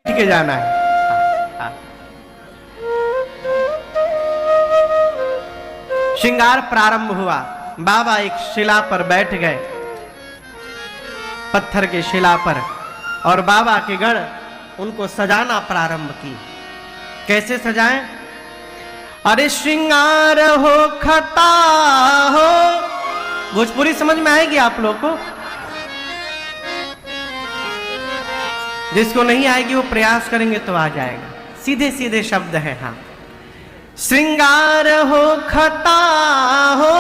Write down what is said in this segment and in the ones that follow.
के जाना है। श्रृंगार प्रारंभ हुआ। बाबा एक शिला पर बैठ गए, पत्थर के शिला पर, और बाबा के गण उनको सजाना प्रारंभ की। कैसे सजाएं? अरे श्रृंगार हो खता हो, भोजपुरी समझ में आएगी आप लोग को? जिसको नहीं आएगी वो प्रयास करेंगे तो आ जाएगा। सीधे सीधे शब्द है। हाँ, श्रृंगार हो खता हो,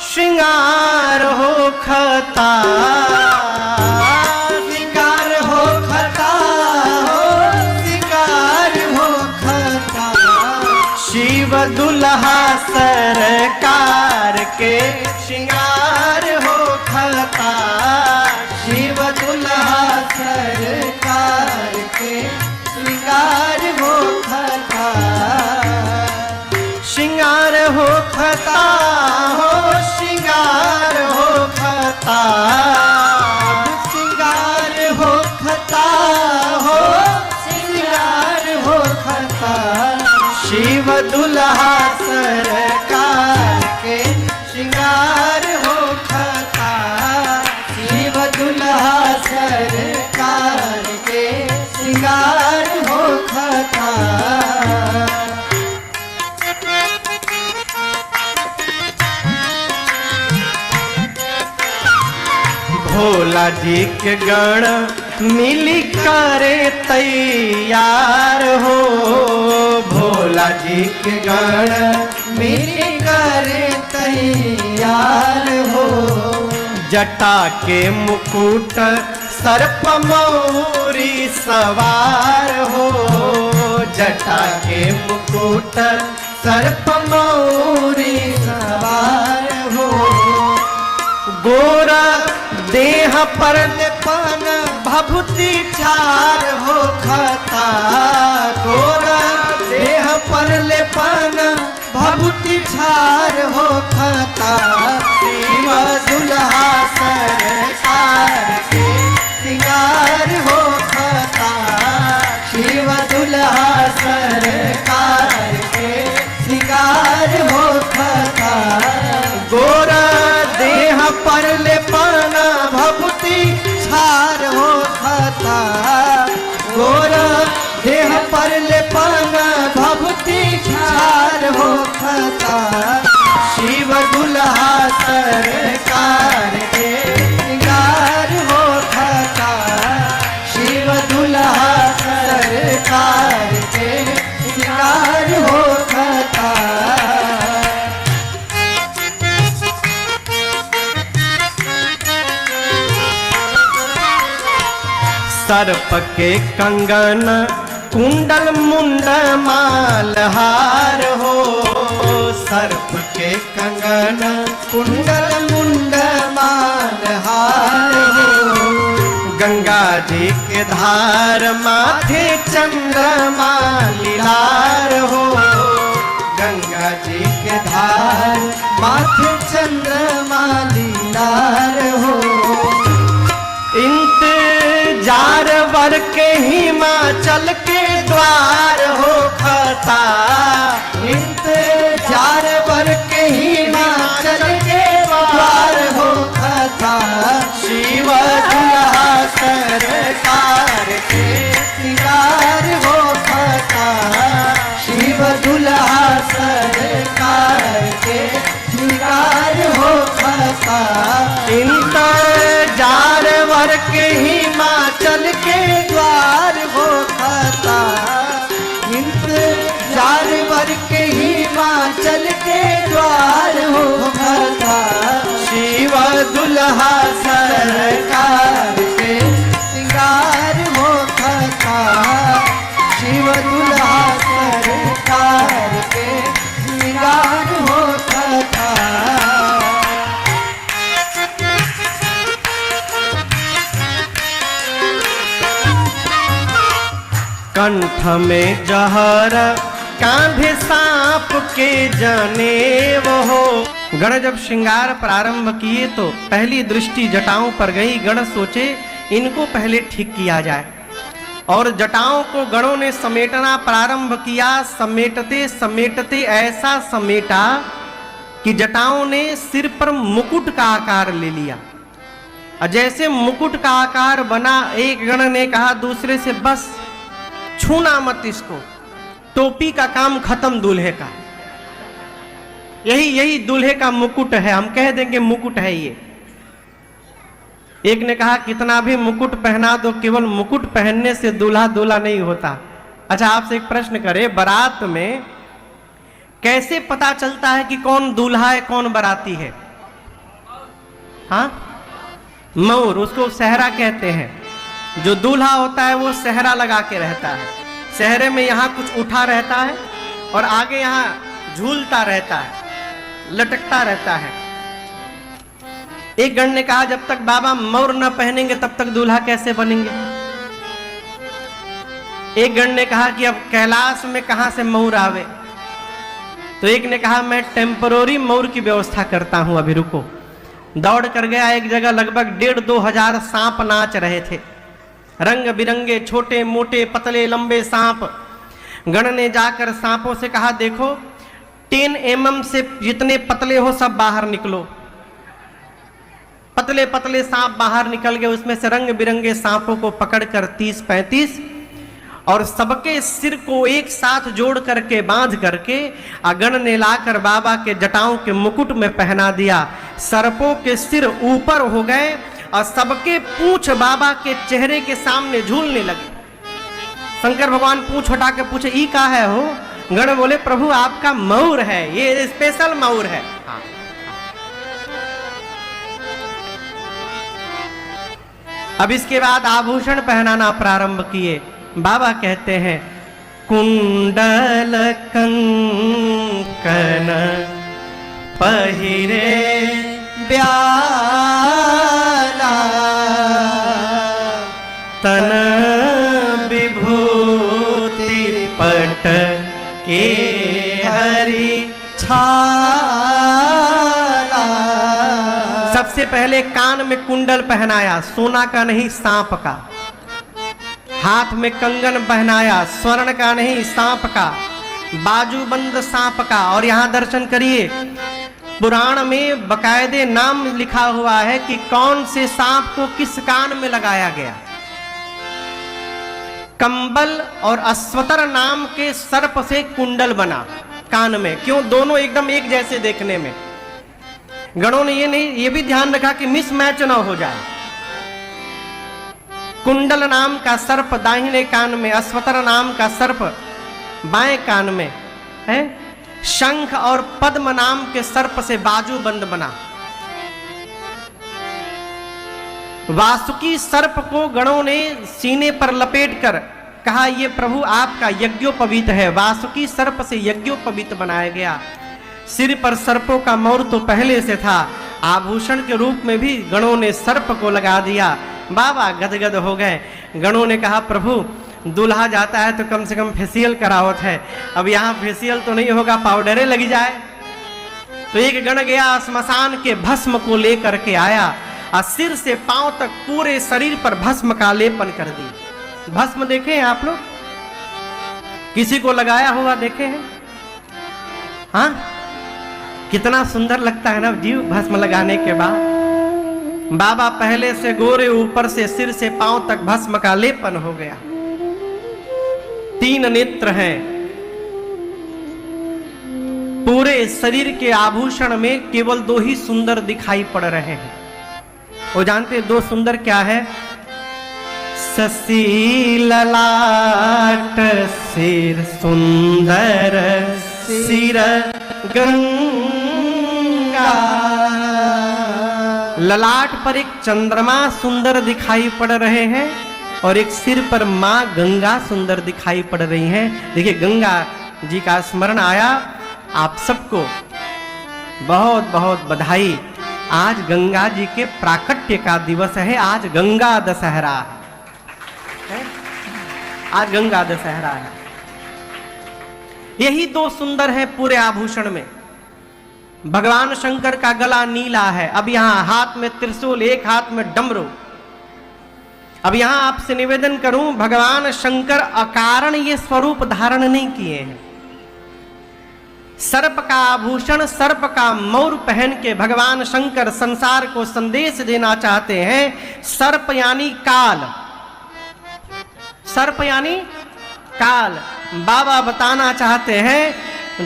श्रृंगार हो खता, श्रृंगार हो खता हो, श्रृंगार हो खता, शिव दुल्हा सरकार के श्रृंगार हो खता, शिव दुल्हा सरकार के श्रृंगार हो खता, श्रृंगार हो खता हो, श्रृंगार हो खता, श्रृंगार हो खता हो, श्रृंगार हो खता, शिव दुल्हा सरकार के श्रृंगार हो खता, शिव दुल्हा सरकार के श्रृंगार हो खता। भोला जी के गण मिली करे तैयार हो, भोला जी के गण मिली करे तैयार हो, जटा के मुकुट सर्प मौरी सवार हो, जटा के मुकुट सर्प मौरी सवार हो, गोरा देह पर पान भभूति चार हो खता, गोरा देह पर ले पान भभूति चार हो खता, शिव दुल्हा सरकार के श्रृंगार हो खता, शिव दुल्हा सरकार के श्रृंगार हो खता, गोरा देह पर ले पाना भभूति छार हो खता, गोरा देह पर ले पाना भभूति छार हो खता, शिव दुल्हा सरकार के श्रृंगार हो खता, शिव दुल्हा सरकार के श्रृंगार हो खता। सर्प के कंगन कुंडल मुंड मालहार हो, सर्प के कंगन कुंडल मुंड मालहार हो, गंगा जी के धार माथे चंद्रमा लीलार हो, गंगा जी के धार माथे चंद्रमा लीलार हो, इंतजार वर के हिमाचल के द्वार हो खता, इंतजार वर के हिमाचल के द्वार हो खता, शिव दुल्हा सरकार के श्रृंगार हो खता, शिव दुल्हा सरकार के श्रृंगार हो खता, इंतजार वर के हिमाचल के द्वार हो खता, इंतजार वर के हिमाचल के द्वार हो खता, शिव दुल्हा सरकार के श्रृंगार हो खता, शिव दुल्हा सरकार के श्रृंगार हो खता। कंठ में जहर कांधे सांप के जनेव हो। गण जब श्रृंगार प्रारंभ किए तो पहली दृष्टि जटाओं पर गई। गण सोचे इनको पहले ठीक किया जाए और जटाओं को गणों ने समेटना प्रारंभ किया। समेटते समेटते ऐसा समेटा कि जटाओं ने सिर पर मुकुट का आकार ले लिया। और जैसे मुकुट का आकार बना, एक गण ने कहा दूसरे से, बस छूना मत इसको, टोपी का काम खत्म दूल्हे का। यही दूल्हे का मुकुट है, हम कह देंगे मुकुट है ये। एक ने कहा कितना भी मुकुट पहना दो, केवल मुकुट पहनने से दूल्हा दूल्हा नहीं होता। अच्छा, आपसे एक प्रश्न करें, बारात में कैसे पता चलता है कि कौन दूल्हा है कौन बाराती है? हाँ, मौर, उसको सेहरा कहते हैं। जो दूल्हा होता है वो सेहरा लगा के रहता है। सेहरे में यहाँ कुछ उठा रहता है और आगे यहाँ झूलता रहता है, लटकता रहता है। एक गण ने कहा जब तक बाबा मौर न पहनेंगे तब तक दूल्हा कैसे बनेंगे? एक गण ने कहा कि अब कैलाश में कहां से मौर आवे? तो एक ने कहा मैं टेम्परोरी मौर की व्यवस्था करता हूं, अभी रुको। दौड़ कर गया एक जगह, लगभग 1,500-2 हजार सांप नाच रहे थे, रंग बिरंगे, छोटे मोटे, पतले लंबे सांप। गण ने जाकर सांपों से कहा देखो 10 mm से जितने पतले हो सब बाहर निकलो। पतले पतले सांप बाहर निकल गए, उसमें से रंग बिरंगे सांपों को पकड़कर 30-35 और सबके सिर को एक साथ जोड़ करके बांध करके गण ने लाकर बाबा के जटाओं के मुकुट में पहना दिया। सर्पों के सिर ऊपर हो गए और सबके पूंछ बाबा के चेहरे के सामने झूलने लगे। शंकर भगवान पूंछ हटा के पूछे ई का है हो? गण बोले प्रभु आपका मौर है, ये स्पेशल मौर है। हाँ। अब इसके बाद आभूषण पहनाना प्रारंभ किए। बाबा कहते हैं कुंडल कंकन पहिरे ब्याला तन विभूति पट के हरि छाला। सबसे पहले कान में कुंडल पहनाया, सोना का नहीं सांप का। हाथ में कंगन पहनाया, स्वर्ण का नहीं सांप का, बाजूबंद सांप का। और यहां दर्शन करिए, पुराण में बकायदे नाम लिखा हुआ है कि कौन से सांप को किस कान में लगाया गया। कंबल और अश्वतर नाम के सर्प से कुंडल बना कान में। क्यों? दोनों एकदम एक जैसे देखने में। गणों ने ये भी ध्यान रखा कि मिसमैच ना हो जाए। कुंडल नाम का सर्प दाहिने कान में, अश्वतर नाम का सर्प बाएं कान में है। शंख और पद्म नाम के सर्प से बाजू बंद बना। वासुकी सर्प को गणों ने सीने पर लपेटकर कहा ये प्रभु आपका यज्ञोपवीत है। वासुकी सर्प से यज्ञोपवीत बनाया गया। सिर पर सर्पों का मौर तो पहले से था, आभूषण के रूप में भी गणों ने सर्प को लगा दिया। बाबा गदगद हो गए। गणों ने कहा प्रभु दूल्हा जाता है तो कम से कम फेशियल करावत है, अब यहाँ फेशियल तो नहीं होगा, पाउडरे लगी जाए। तो एक गण गया श्मशान के भस्म को लेकर के आया और सिर से पांव तक पूरे शरीर पर भस्म का लेपन कर दी। भस्म देखे हैं आप लोग? किसी को लगाया हुआ देखे हैं? हाँ, कितना सुंदर लगता है ना जीव भस्म लगाने के बाद। बाबा पहले से गोरे, ऊपर से सिर से पांव तक भस्म का लेपन हो गया। 3 नेत्र हैं। पूरे शरीर के आभूषण में केवल 2 ही सुंदर दिखाई पड़ रहे हैं। वो जानते हैं 2 सुंदर क्या है? शशि ललाट सिर सुंदर सिर गंगा। ललाट पर एक चंद्रमा सुंदर दिखाई पड़ रहे हैं और एक सिर पर मां गंगा सुंदर दिखाई पड़ रही हैं। देखिए गंगा जी का स्मरण आया। आप सबको बहुत बहुत बधाई। आज गंगा जी के प्राकट्य का दिवस है। आज गंगा दशहरा है। आज गंगा दशहरा है। यही 2 सुंदर है पूरे आभूषण में। भगवान शंकर का गला नीला है। अब यहां हाथ में त्रिशूल, एक हाथ में डमरू। अब यहां आपसे निवेदन करूं, भगवान शंकर अकारण ये स्वरूप धारण नहीं किए हैं। सर्प का आभूषण, सर्प का मौर पहन के भगवान शंकर संसार को संदेश देना चाहते हैं। सर्प यानी काल, सर्प यानी काल। बाबा बताना चाहते हैं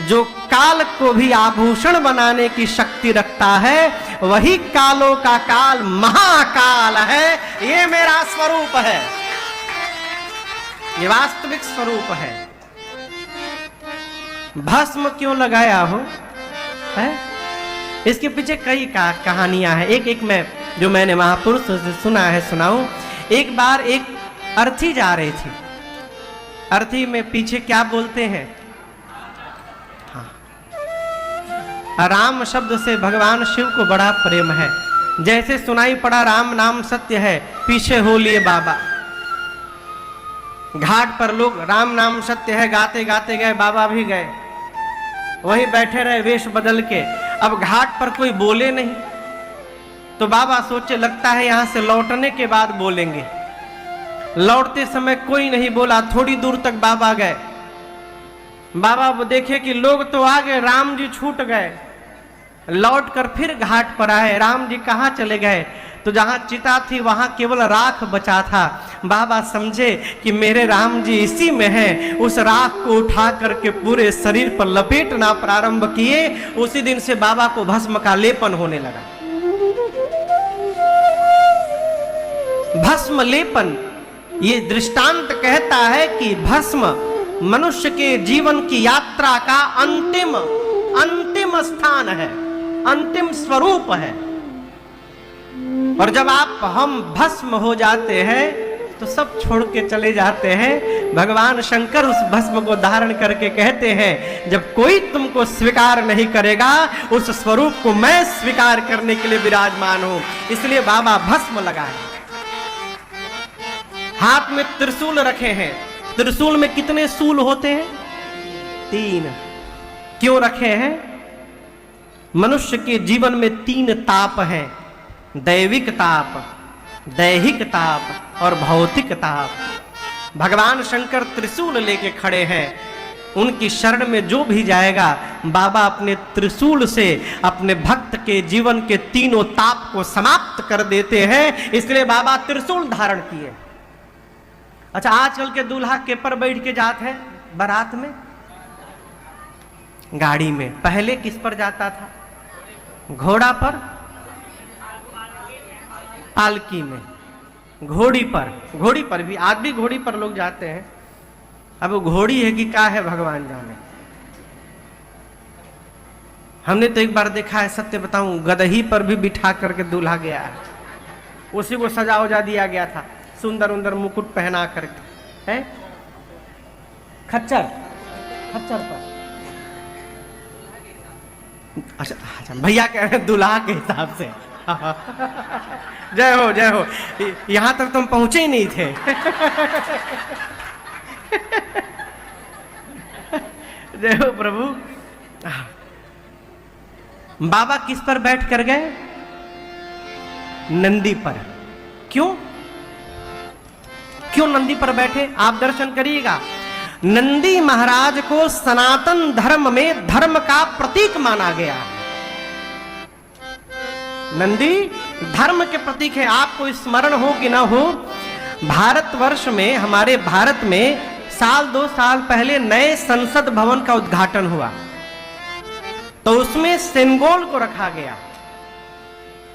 जो काल को भी आभूषण बनाने की शक्ति रखता है, वही कालों का काल महाकाल है। ये मेरा स्वरूप है, ये वास्तविक स्वरूप है। भस्म क्यों लगाया हो है? इसके पीछे कई कहानियां हैं। एक मैं जो मैंने महापुरुषों से सुना है सुनाऊं। एक बार एक अर्थी जा रही थी, अर्थी में पीछे क्या बोलते हैं, हाँ, राम शब्द से भगवान शिव को बड़ा प्रेम है। जैसे सुनाई पड़ा राम नाम सत्य है, पीछे हो लिए बाबा। घाट पर लोग राम नाम सत्य है गाते गाते गए, बाबा भी गए, वहीं बैठे रहे वेश बदल के। अब घाट पर कोई बोले नहीं, तो बाबा सोचे लगता है यहां से लौटने के बाद बोलेंगे। लौटते समय कोई नहीं बोला। थोड़ी दूर तक बाबा गए, बाबा देखे कि लोग तो आ गए, राम जी छूट गए। लौट कर फिर घाट पर आए, राम जी कहाँ चले गए? तो जहां चिता थी वहां केवल राख बचा था। बाबा समझे कि मेरे राम जी इसी में हैं। उस राख को उठा करके पूरे शरीर पर लपेटना प्रारंभ किए। उसी दिन से बाबा को भस्म का लेपन होने लगा। भस्म लेपन, ये दृष्टांत कहता है कि भस्म मनुष्य के जीवन की यात्रा का अंतिम स्थान है, अंतिम स्वरूप है। और जब हम भस्म हो जाते हैं तो सब छोड़ के चले जाते हैं। भगवान शंकर उस भस्म को धारण करके कहते हैं, जब कोई तुमको स्वीकार नहीं करेगा, उस स्वरूप को मैं स्वीकार करने के लिए विराजमान हूं। इसलिए बाबा भस्म लगाए, हाथ में त्रिशूल रखे हैं। त्रिशूल में कितने शूल होते हैं? 3। क्यों रखे हैं? मनुष्य के जीवन में 3 ताप हैं, दैविक ताप, दैहिक ताप और भौतिक ताप। भगवान शंकर त्रिशूल लेके खड़े हैं। उनकी शरण में जो भी जाएगा, बाबा अपने त्रिशूल से अपने भक्त के जीवन के 3 ताप को समाप्त कर देते हैं। इसलिए बाबा त्रिशूल धारण किए। अच्छा, आजकल के दूल्हा के पर बैठ के जाते हैं बारात में, गाड़ी में। पहले किस पर जाता था? घोड़ा पर, पालकी में, घोड़ी पर। घोड़ी पर भी, आज भी घोड़ी पर लोग जाते हैं। अब वो घोड़ी है कि क्या है भगवान जाने। हमने तो एक बार देखा है, सत्य बताऊं, गदही पर भी बिठा करके दूल्हा गया है। उसी को सजा उजा दिया गया था, सुंदर उंदर मुकुट पहना करके है। खच्चर पर। अच्छा भैया कह रहे हैं दूल्हा के हिसाब से। जय हो जय हो, यहां तक तुम पहुंचे ही नहीं थे। जय हो प्रभु। बाबा किस पर बैठ कर गए? नंदी पर। क्यों नंदी पर बैठे? आप दर्शन करिएगा। नंदी महाराज को सनातन धर्म में धर्म का प्रतीक माना गया। नंदी धर्म के प्रतीक है। आपको स्मरण हो कि ना हो, भारतवर्ष में, हमारे भारत में 2 साल पहले नए संसद भवन का उद्घाटन हुआ, तो उसमें सेंगोल को रखा गया।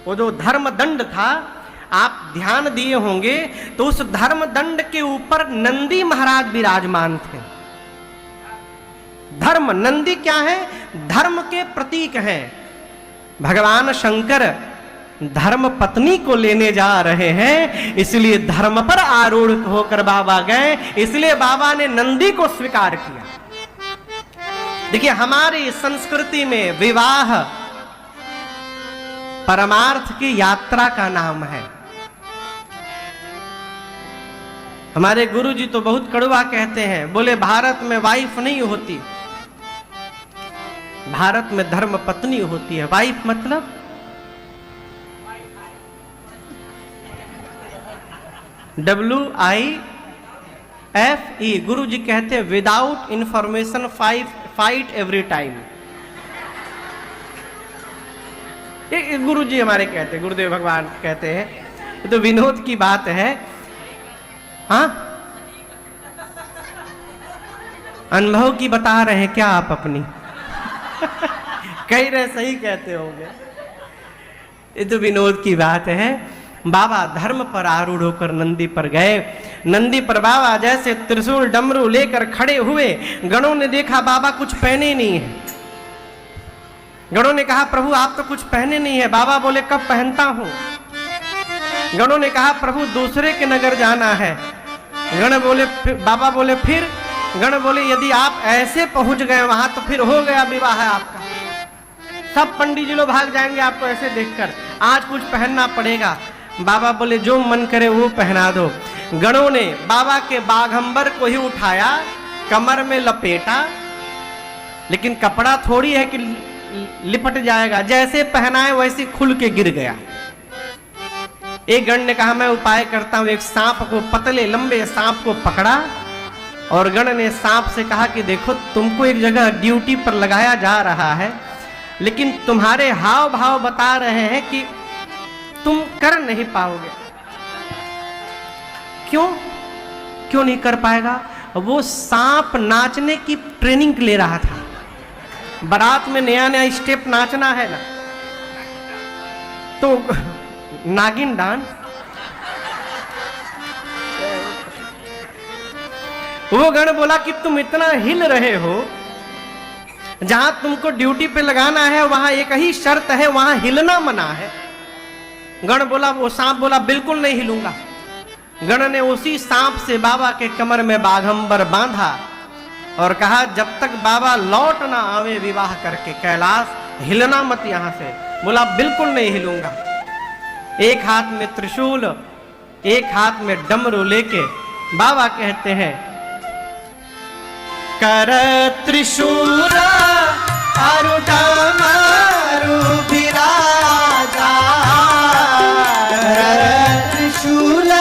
वो जो धर्म दंड था, आप ध्यान दिए होंगे तो उस धर्म दंड के ऊपर नंदी महाराज विराजमान थे। धर्म, नंदी क्या है? धर्म के प्रतीक हैं। भगवान शंकर धर्म पत्नी को लेने जा रहे हैं, इसलिए धर्म पर आरूढ़ होकर बाबा गए। इसलिए बाबा ने नंदी को स्वीकार किया। देखिए, हमारी संस्कृति में विवाह परमार्थ की यात्रा का नाम है। हमारे गुरुजी तो बहुत कड़वा कहते हैं, बोले भारत में वाइफ नहीं होती, भारत में धर्म पत्नी होती है। वाइफ मतलब WIFE। गुरु जी कहते हैं without information fight every time. ये गुरु जी हमारे कहते हैं, गुरुदेव भगवान कहते हैं। ये तो विनोद की बात है। हाँ, अनुभव की बता रहे हैं क्या आप अपनी? कह रहे सही कहते होंगे। ये तो विनोद की बात है। बाबा धर्म पर आरूढ़ होकर नंदी पर गए। नंदी पर बाबा जैसे त्रिशूल डमरू लेकर खड़े हुए, गणों ने देखा बाबा कुछ पहने नहीं है। गणों ने कहा प्रभु आप तो कुछ पहने नहीं है। बाबा बोले कब पहनता हूं। गणों ने कहा प्रभु दूसरे के नगर जाना है। गण बोले, बाबा बोले फिर? गण बोले यदि आप ऐसे पहुंच गए वहां तो फिर हो गया विवाह है आपका। सब पंडित जी लोग भाग जाएंगे आपको ऐसे देखकर। आज कुछ पहनना पड़ेगा। बाबा बोले जो मन करे वो पहना दो। गणों ने बाबा के बाघंबर को ही उठाया, कमर में लपेटा, लेकिन कपड़ा थोड़ी है कि लिपट जाएगा। जैसे पहनाए वैसे खुल के गिर गया। एक गण ने कहा मैं उपाय करता हूं। एक सांप को, पतले लंबे सांप को पकड़ा और गण ने सांप से कहा कि देखो तुमको एक जगह ड्यूटी पर लगाया जा रहा है, लेकिन तुम्हारे हाव भाव बता रहे हैं कि तुम कर नहीं पाओगे। क्यों नहीं कर पाएगा? वो सांप नाचने की ट्रेनिंग ले रहा था। बारात में नया नया स्टेप नाचना है ना, तो नागिन डांस। वो गण बोला कि तुम इतना हिल रहे हो, जहां तुमको ड्यूटी पे लगाना है वहां एक ही शर्त है, वहां हिलना मना है। गण बोला, वो सांप बोला बिल्कुल नहीं हिलूंगा। गण ने उसी सांप से बाबा के कमर में बाघंबर बांधा और कहा जब तक बाबा लौट ना आवे विवाह करके कैलाश, हिलना मत यहां से। बोला बिल्कुल नहीं हिलूंगा। एक हाथ में त्रिशूल, एक हाथ में डमरू लेके बाबा कहते हैं कर त्रिशूल आरु डमरू बिराजा, त्रिशूल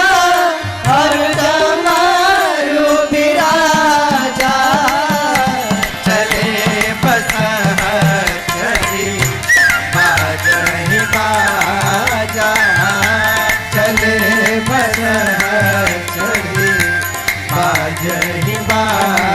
आरु डमरू बिराजा, चले बसहरी बाजहि बाजा, चले बसहरी बाजहि बाजा।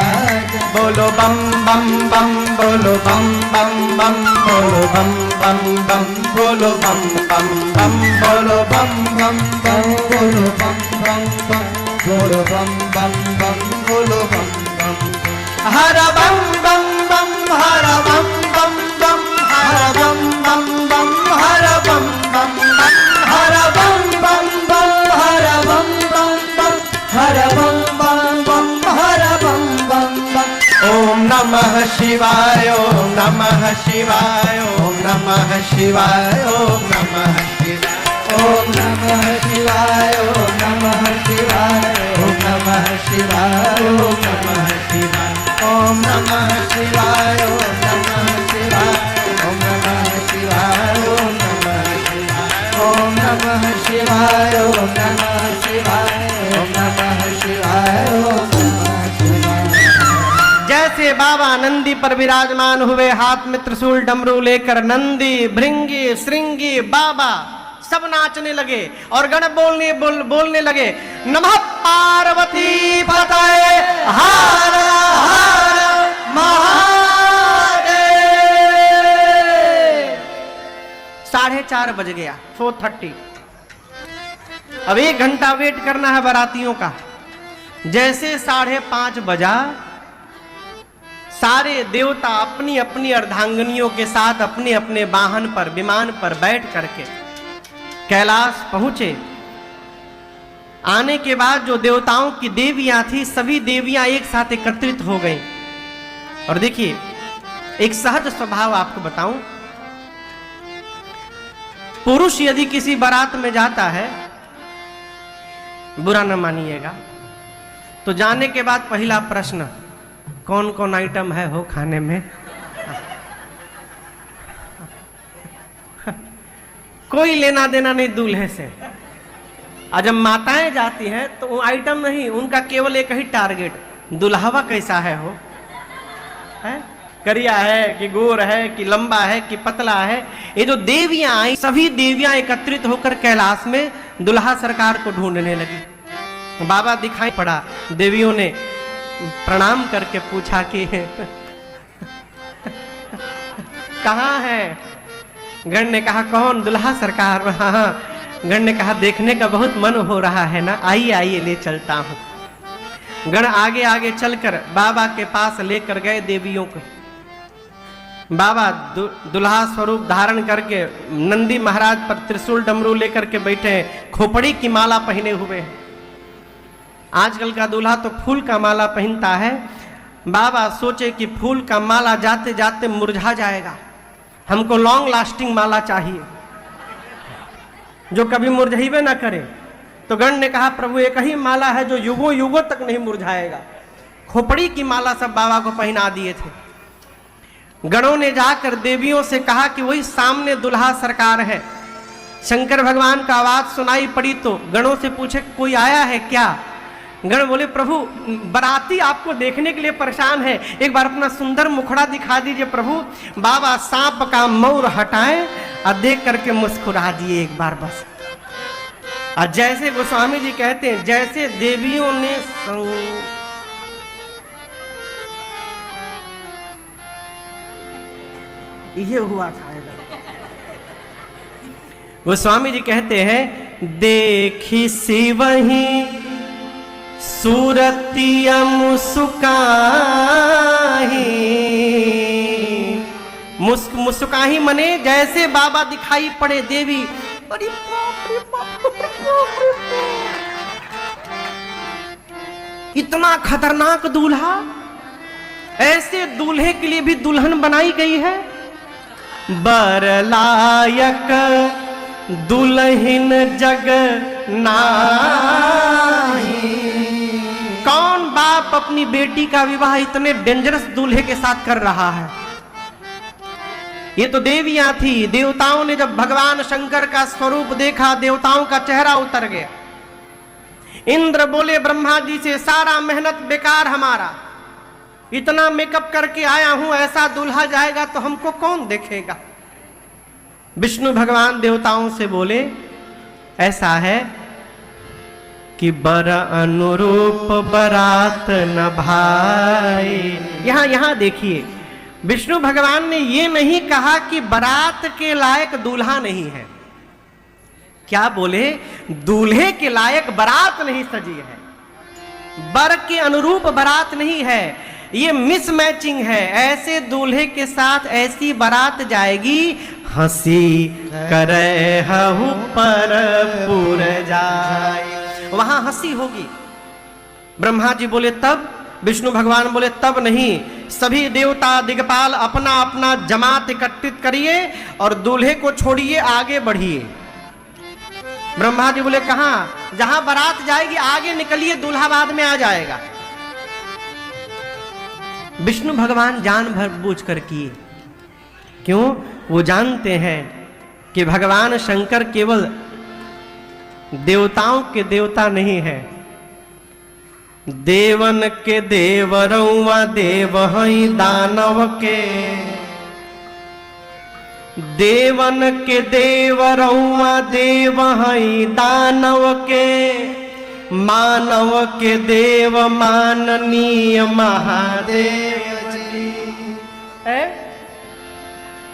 बोलो बम बम बम, बोलो बम बम बम, बोलो बम बम बम, बोलो बम बम बम, बोलो बम बम बम, बोलो बम बम बम, बोलो बम बम बम, बोलो बम बम। हर बम बम बम, हर बम बम बम, हर बम बम बम, हर बम बम बम, हर बम बम बम, हर बम बम बम, हर बम बम बम, हर बम बम बम। ओम नमः शिवाय, ओम नमः शिवाय, ओम नमः शिवाय, ओम नमः शिवाय, ओम नमः शिवाय, ओम नमः शिवाय, ओम नमः शिवाय, ओम नमः शिवाय, ओम नमः शिवाय, ओम नमः शिवाय, ओम नमः शिवाय, ओम नमः शिवाय, ओम नमः शिवाय, ओम नमः शिवाय, ओम नमः शिवाय, ओम नमः शिवाय। जैसे बाबा नंदी पर विराजमान हुए, हाथ में त्रिशूल डमरू लेकर नंदी, भृंगी, श्रृंगी, बाबा सब नाचने लगे और गण बोलने लगे नमः पार्वती पतये हर हर महादेव। 4:30 बज गया, 4:30। अब 1 घंटा वेट करना है बारातियों का। जैसे 5:30 बजा, सारे देवता अपनी अपनी अर्धांगनियों के साथ अपने अपने वाहन पर, विमान पर बैठ करके कैलाश पहुंचे। आने के बाद जो देवताओं की देवियां थी, सभी देवियां एक साथ एकत्रित हो गईं। और देखिए एक सहज स्वभाव आपको बताऊं, पुरुष यदि किसी बारात में जाता है, बुरा न मानिएगा, तो जाने के बाद पहला प्रश्न कौन कौन आइटम है हो खाने में। कोई लेना देना नहीं दूल्हे से। और जब माताएं जाती हैं तो वो आइटम नहीं, उनका केवल एक ही टारगेट, दुल्हवा कैसा है हो, है करिया है कि गोर है कि लंबा है कि पतला है। ये जो देवियां आई, सभी देवियां एकत्रित होकर कैलाश में दुल्हा सरकार को ढूंढने लगी। बाबा दिखाई पड़ा, देवियों ने प्रणाम करके पूछा कि कहाँ है। गण ने कहा कौन, दुल्हा सरकार। हाँ। गण ने कहा देखने का बहुत मन हो रहा है ना, आइए आइए ले चलता हूं। गण आगे आगे चलकर बाबा के पास लेकर गए देवियों को। बाबा दुल्हा स्वरूप धारण करके नंदी महाराज पर त्रिशूल डमरू लेकर के बैठे हैं, खोपड़ी की माला पहने हुए हैं। आजकल का दूल्हा तो फूल का माला पहनता है। बाबा सोचे कि फूल का माला जाते जाते मुरझा जाएगा, हमको लॉन्ग लास्टिंग माला चाहिए जो कभी मुरझाइबे ना करे। तो गण ने कहा प्रभु एक ही माला है जो युगों युगों तक नहीं मुरझाएगा। खोपड़ी की माला सब बाबा को पहना दिए थे। गणों ने जाकर देवियों से कहा कि वही सामने दुल्हा सरकार है। शंकर भगवान का आवाज सुनाई पड़ी तो गणों से पूछे कोई आया है क्या। गण बोले प्रभु बराती आपको देखने के लिए परेशान है, एक बार अपना सुंदर मुखड़ा दिखा दीजिए प्रभु। बाबा सांप का मौर हटाएं और देख करके मुस्कुरा दिए एक बार बस। और जैसे गोस्वामी जी कहते हैं जैसे देवियों ने ये हुआ था। गोस्वामी जी कहते हैं देखी सी वही सूरतिया मुस्काही, मुस्काही मने जैसे बाबा दिखाई पड़े देवी, अरे बाप रे बाप, इतना खतरनाक दूल्हा, ऐसे दूल्हे के लिए भी दुल्हन बनाई गई है। बरलायक दुल्हन जग नाही, कौन बाप अपनी बेटी का विवाह इतने डेंजरस दूल्हे के साथ कर रहा है। ये तो देवियां थी। देवताओं ने जब भगवान शंकर का स्वरूप देखा, देवताओं का चेहरा उतर गया। इंद्र बोले ब्रह्मा जी से सारा मेहनत बेकार हमारा, इतना मेकअप करके आया हूं, ऐसा दूल्हा जाएगा तो हमको कौन देखेगा। विष्णु भगवान देवताओं से बोले ऐसा है कि बर अनुरूप बरात न भाई। यहां देखिए, विष्णु भगवान ने ये नहीं कहा कि बरात के लायक दूल्हा नहीं है। क्या बोले, दूल्हे के लायक बरात नहीं सजी है, बर के अनुरूप बरात नहीं है। ये मिसमैचिंग है। ऐसे दूल्हे के साथ ऐसी बारात जाएगी, हंसी करे हूं पर पुर जाए, वहां हंसी होगी। ब्रह्मा जी बोले तब, विष्णु भगवान बोले तब नहीं, सभी देवता दिग्पाल अपना अपना जमात एकत्रित करिए और दूल्हे को छोड़िए, आगे बढ़िए। ब्रह्मा जी बोले कहां, जहां बारात जाएगी आगे निकलिए, दूल्हा बाद में आ जाएगा। विष्णु भगवान जान भर बूझ कर किए। क्यों? वो जानते हैं कि भगवान शंकर केवल देवताओं के देवता नहीं है, देवन के देव रउआ देव हई दानव के, देवन के देव रउआ देव हई दानव के, मानव के देव माननीय महादेव जी।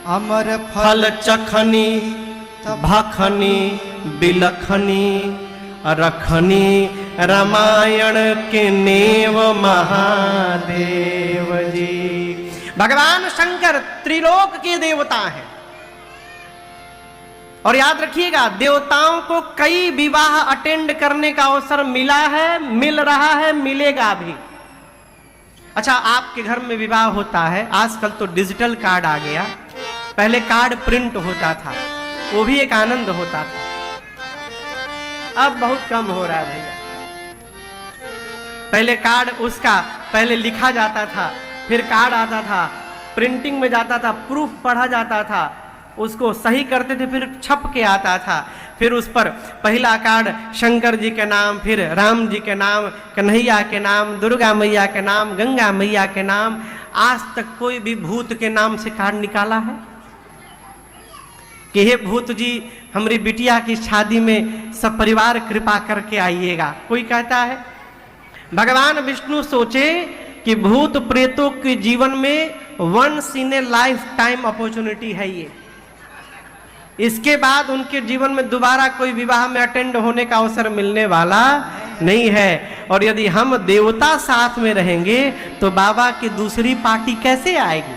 अमर फल चखनी भखनी बिलखनी रखनी, रामायण के नेव महादेव जी। भगवान शंकर त्रिलोक के देवता हैं। और याद रखिएगा, देवताओं को कई विवाह अटेंड करने का अवसर मिला है, मिल रहा है, मिलेगा भी। अच्छा, आपके घर में विवाह होता है, आजकल तो डिजिटल कार्ड आ गया, पहले कार्ड प्रिंट होता था, वो भी एक आनंद होता था, अब बहुत कम हो रहा है भैया। पहले कार्ड उसका पहले लिखा जाता था, फिर कार्ड आता था, प्रिंटिंग में जाता था, प्रूफ पढ़ा जाता था, उसको सही करते थे, फिर छप के आता था, फिर उस पर पहला कार्ड शंकर जी के नाम, फिर राम जी के नाम, कन्हैया के नाम, दुर्गा मैया के नाम, गंगा मैया के नाम। आज तक कोई भी भूत के नाम से कार्ड निकाला है कि हे भूत जी हमारी बिटिया की शादी में सब परिवार कृपा करके आइएगा? कोई कहता है? भगवान विष्णु सोचे कि भूत प्रेतों के जीवन में once in a lifetime opportunity है ये, इसके बाद उनके जीवन में दोबारा कोई विवाह में अटेंड होने का अवसर मिलने वाला नहीं है। और यदि हम देवता साथ में रहेंगे तो बाबा की दूसरी पार्टी कैसे आएगी?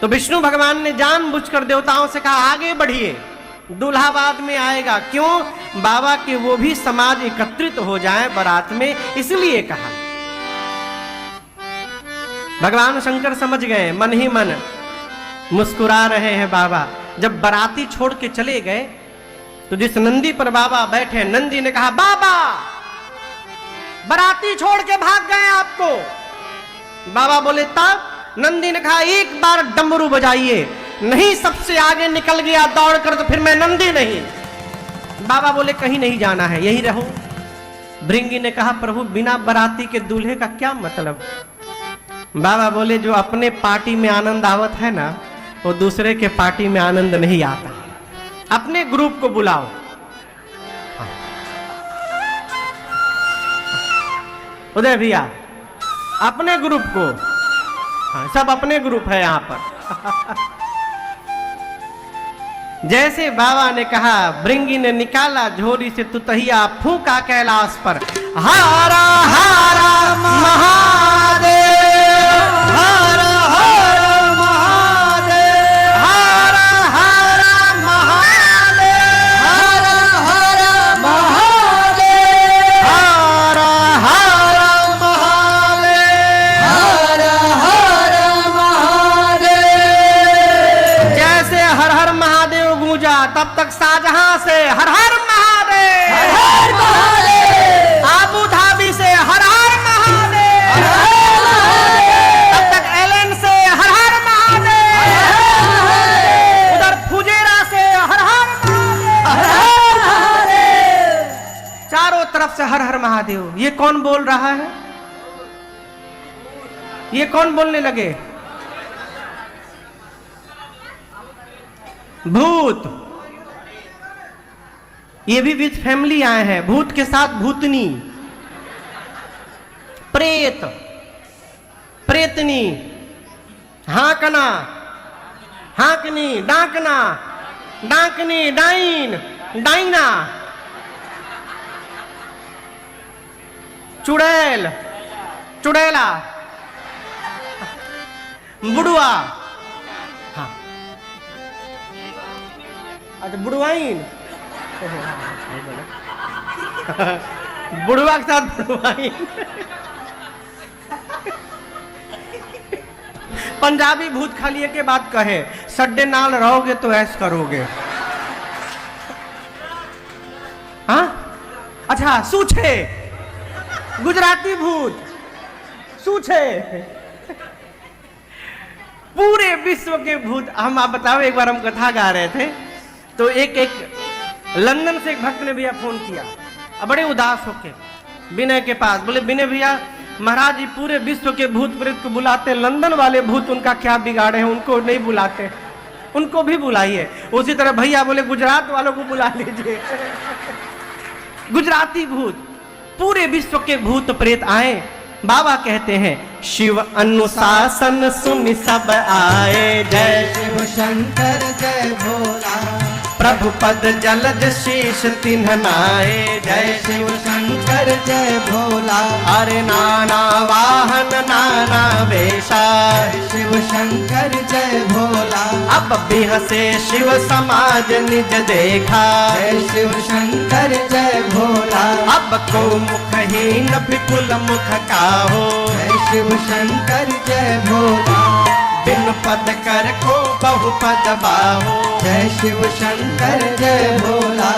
तो विष्णु भगवान ने जानबूझकर देवताओं से कहा आगे बढ़िए, दूल्हा बाद में आएगा। क्यों? बाबा के वो भी समाज एकत्रित हो जाए बारात में, इसलिए कहा। भगवान शंकर समझ गए, मन ही मन मुस्कुरा रहे हैं बाबा। जब बाराती छोड़ के चले गए तो जिस नंदी पर बाबा बैठे, नंदी ने कहा बाबा बाराती छोड़ के भाग गए आपको। बाबा बोले तब? नंदी ने कहा एक बार डमरू बजाइए। नहीं, सबसे आगे निकल गया दौड़ कर, तो फिर मैं नंदी नहीं। बाबा बोले कहीं नहीं जाना है, यही रहो। भृंगी ने कहा प्रभु बिना बाराती के दूल्हे का क्या मतलब? बाबा बोले जो अपने पार्टी में आनंद आवत है ना, वो दूसरे के पार्टी में आनंद नहीं आता। अपने ग्रुप को बुलाओ। उदय भैया अपने ग्रुप को, हाँ, सब अपने ग्रुप है यहां पर। जैसे बाबा ने कहा, भृंगी ने निकाला झोरी से तुतहिया, फूंका कैलाश पर, हारा हारा महादेव, हारा हारा महादेव, हारा हारा महादेव, हारा हारा महादेव, हारा हारा महादेव, हारा हारा महादेव। जैसे हर हर महादेव गूंजा, तब तक शाहजहां से हर हर महादेव, हर हर महादेव, आबू धाबी से हर हर महादेव, हर हर महादेव, तब तक एलन से हर हर महादेव, हर हर, उधर फुजेरा से हर हर महादेव, हर हर महादेव, चारों तरफ से हर हर महादेव। ये कौन बोल रहा है? ये कौन बोलने लगे? भूत। ये भी विद फैमिली आए हैं, भूत के साथ भूतनी, प्रेत, प्रेतनी, हाकना, हाकनी, डाकना, डाकनी, डाइन, डाइना, चुड़ैल, चुड़ैला, बुड़ुआ, हाँ, अच्छा बुड़वाइन, बुड़वा के साथ बुड़वाइन। पंजाबी भूत खालिए के बाद कहे सड्डे नाल रहोगे तो ऐश करोगे। हाँ, अच्छा सूछे, गुजराती भूत सूछे। पूरे विश्व के भूत। हम आप बताओ, एक बार हम कथा गा रहे थे तो एक लंदन से एक भक्त ने भैया फोन किया, अब बड़े उदास होके विनय के पास। बोले विनय भैया महाराज जी पूरे विश्व के भूत प्रेत को बुलाते, लंदन वाले भूत उनका क्या बिगाड़े हैं, उनको नहीं बुलाते, उनको भी बुलाइए। उसी तरह भैया बोले गुजरात वालों को बुला लीजिए। गुजराती भूत, पूरे विश्व के भूत प्रेत आए। बाबा कहते हैं शिव अनुशासन सुन सब आए, जय शिव शंकर जय भोला, प्रभु पद जलद शीश तिन्ह नाए, जय शिव शंकर जय भोला। अरे नाना वाहन नाना वेशा, जय शिव शंकर जय भोला। अब भी हंसे शिव समाज निज देखा, जय शिव शंकर जय भोला। अब को मुखहीन विपुल मुख काहो, जय शिव शंकर जय भोला। बिन पद कर को बहुपद बाहो, जय शिव शंकर जय भोला।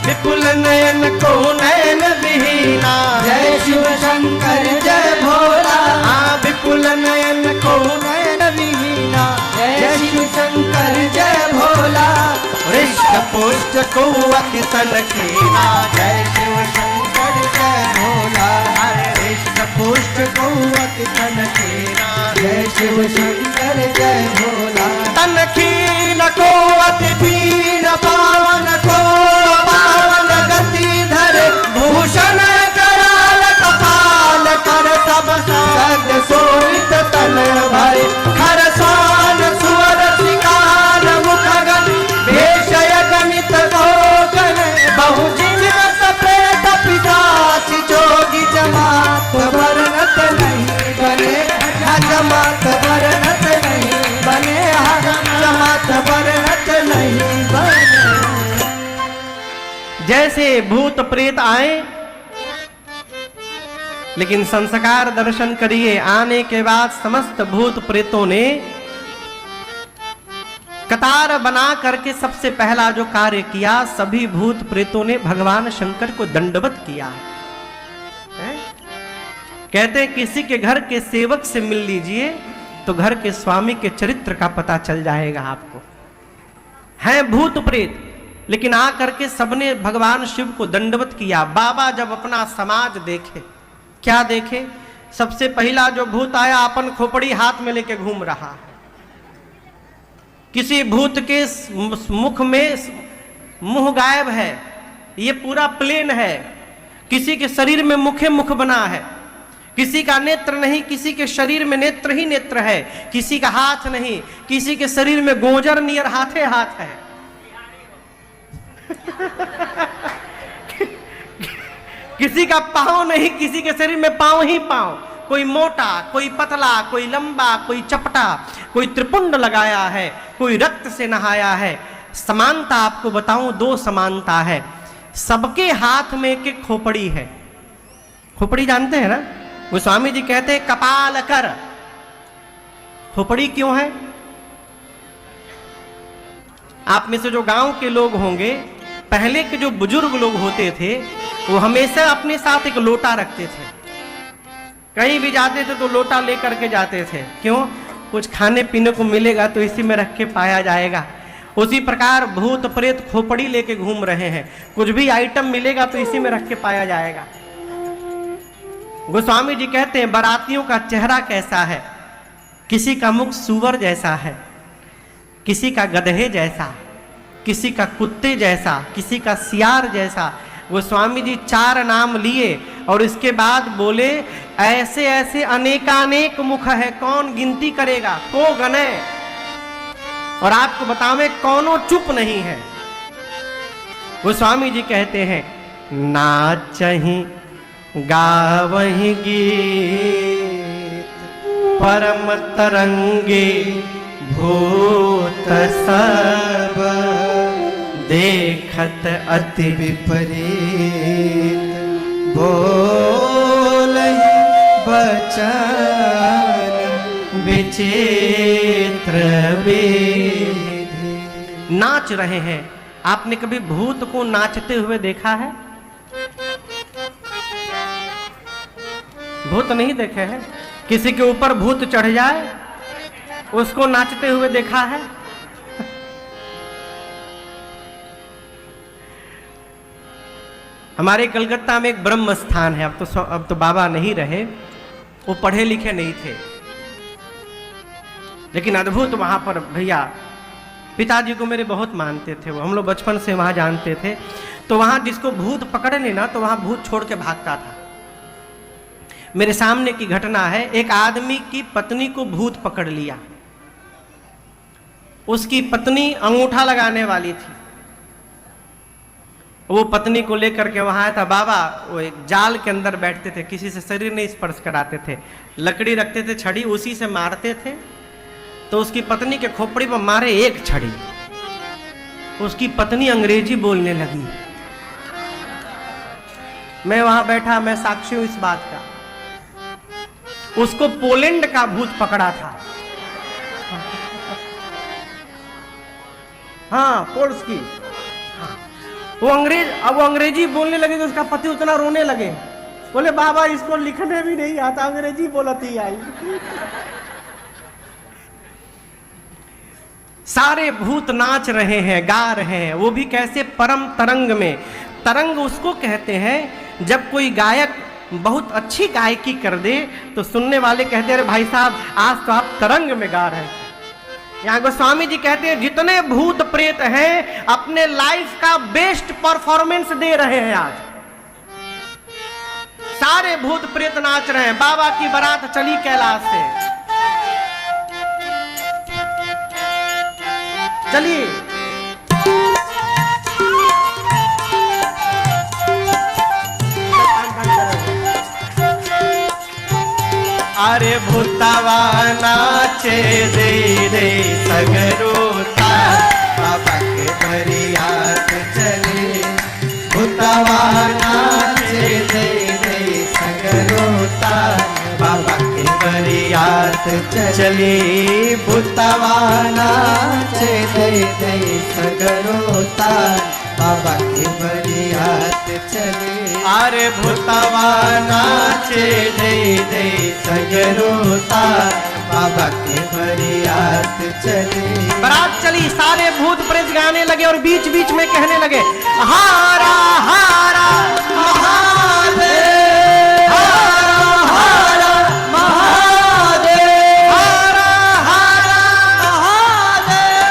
विपुल नयन को नयन विहीना, जय शिव शंकर जय भोला। हाँ विपुल नयन को नयन विहीना, जय शिव शंकर जय भोला। हृष्ट पुष्ट कुवत तन कीना, जय शिव शंकर जय भोला, हृष्ट पुष्ट कुवत तन कीना, जय शिव शंकर जय भोला, तन कीन कुवत दीन पावन को पावन गति धर, भूषण कराल कपाल कर सब सद सोवित तन भरे, खर स्वान सुवर शिकार मुख गण, भेषय गणित गोगन, बहु जीवत प्रेत पिशाच जोगी जमात वर्णत नहीं बने, जमात वर्णत नहीं बने, जमात वर्णत नहीं बने। जैसे भूत प्रेत आए, लेकिन संस्कार दर्शन करिए, आने के बाद समस्त भूत प्रेतों ने कतार बना करके सबसे पहला जो कार्य किया, सभी भूत प्रेतों ने भगवान शंकर को दंडवत किया है? कहते हैं किसी के घर के सेवक से मिल लीजिए तो घर के स्वामी के चरित्र का पता चल जाएगा आपको। हैं भूत प्रेत, लेकिन आ करके सबने भगवान शिव को दंडवत किया। बाबा जब अपना समाज देखे, क्या देखे? सबसे पहला जो भूत आया अपन खोपड़ी हाथ में लेके घूम रहा है। किसी भूत के मुख में मुंह गायब है, ये पूरा प्लेन है। किसी के शरीर में मुखे मुख बना है, किसी का नेत्र नहीं, किसी के शरीर में नेत्र ही नेत्र है, किसी का हाथ नहीं, किसी के शरीर में गोजर नियर हाथे हाथ है। किसी का पांव नहीं, किसी के शरीर में पांव ही पांव, कोई मोटा, कोई पतला, कोई लंबा, कोई चपटा, कोई त्रिपुंड लगाया है, कोई रक्त से नहाया है। समानता आपको बताऊं, दो समानता है। सबके हाथ में एक खोपड़ी है। खोपड़ी जानते हैं ना? गोस्वामी जी कहते हैं कपाल कर। खोपड़ी क्यों है? आप में से जो गांव के लोग होंगे, पहले के जो बुजुर्ग लोग होते थे वो हमेशा अपने साथ एक लोटा रखते थे। कहीं भी जाते थे तो लोटा लेकर के जाते थे। क्यों? कुछ खाने पीने को मिलेगा तो इसी में रख के पाया जाएगा। उसी प्रकार भूत प्रेत खोपड़ी लेके घूम रहे हैं। कुछ भी आइटम मिलेगा तो इसी में रख के पाया जाएगा। गोस्वामी जी कहते हैं बारातियों का चेहरा कैसा है? किसी का मुख सूअर जैसा है, किसी का गधे जैसा, किसी का कुत्ते जैसा, किसी का सियार जैसा। गोस्वामी जी 4 नाम लिए और इसके बाद बोले ऐसे ऐसे अनेकानेक मुख है, कौन गिनती करेगा, को गने। और आपको बतावे कौनो चुप नहीं है। गोस्वामी जी कहते हैं नाचहि गावहि गीत, परम तरंगे भूत सब, देखत अति विपरीत, बोलहि बचन विचित्र विधि। नाच रहे हैं। आपने कभी भूत को नाचते हुए देखा है? भूत नहीं देखे हैं? किसी के ऊपर भूत चढ़ जाए उसको नाचते हुए देखा है? हमारे कलकत्ता में एक ब्रह्म स्थान है, अब तो बाबा नहीं रहे। वो पढ़े लिखे नहीं थे, लेकिन अद्भुत वहां पर भैया पिताजी को मेरे बहुत मानते थे वो। हम लोग बचपन से वहां जानते थे। तो वहां जिसको भूत पकड़े नहीं ना, तो वहां भूत छोड़ के भागता था। मेरे सामने की घटना है, एक आदमी की पत्नी को भूत पकड़ लिया। उसकी पत्नी अंगूठा लगाने वाली थी। वो पत्नी को लेकर के वहां आया था। बाबा वो एक जाल के अंदर बैठते थे, किसी से शरीर नहीं स्पर्श कराते थे, लकड़ी रखते थे, छड़ी उसी से मारते थे। तो उसकी पत्नी के खोपड़ी पर मारे एक छड़ी, उसकी पत्नी अंग्रेजी बोलने लगी। मैं वहां बैठा, मैं साक्षी हूं इस बात का। उसको पोलैंड का भूत पकड़ा था। हाँ, पोल्स्की। वो अंग्रेजी बोलने लगे तो उसका पति उतना रोने लगे। बोले बाबा इसको लिखने भी नहीं आता, अंग्रेजी बोलती आई। सारे भूत नाच रहे हैं, गा रहे हैं, वो भी कैसे? परम तरंग में। तरंग उसको कहते हैं जब कोई गायक बहुत अच्छी गायकी कर दे तो सुनने वाले कहते हैं अरे भाई साहब आज तो आप तरंग में गा रहे हैं। यहाँ गोस्वामी जी कहते हैं जितने भूत प्रेत हैं अपने लाइफ का बेस्ट परफॉर्मेंस दे रहे हैं आज। सारे भूत प्रेत नाच रहे हैं। बाबा की बारात चली कैलाश से। चलिए अरे भूतवा नाचे दे रे सगरोता बाबा के बरियात चले, भूतवा नाचे दे रे सगरोता बाबा के बरियात चले, भूतवा नाचे दे रे सगरोता बाबा के बरियात चले। अरे भूतवा नाचे दे दे सगरोता बाबा के बरियात चले। बारात चली, सारे भूत प्रेत गाने लगे और बीच बीच में कहने लगे हारा हारा महादेव, हारा हारा महादेव, हारा हारा महादेव,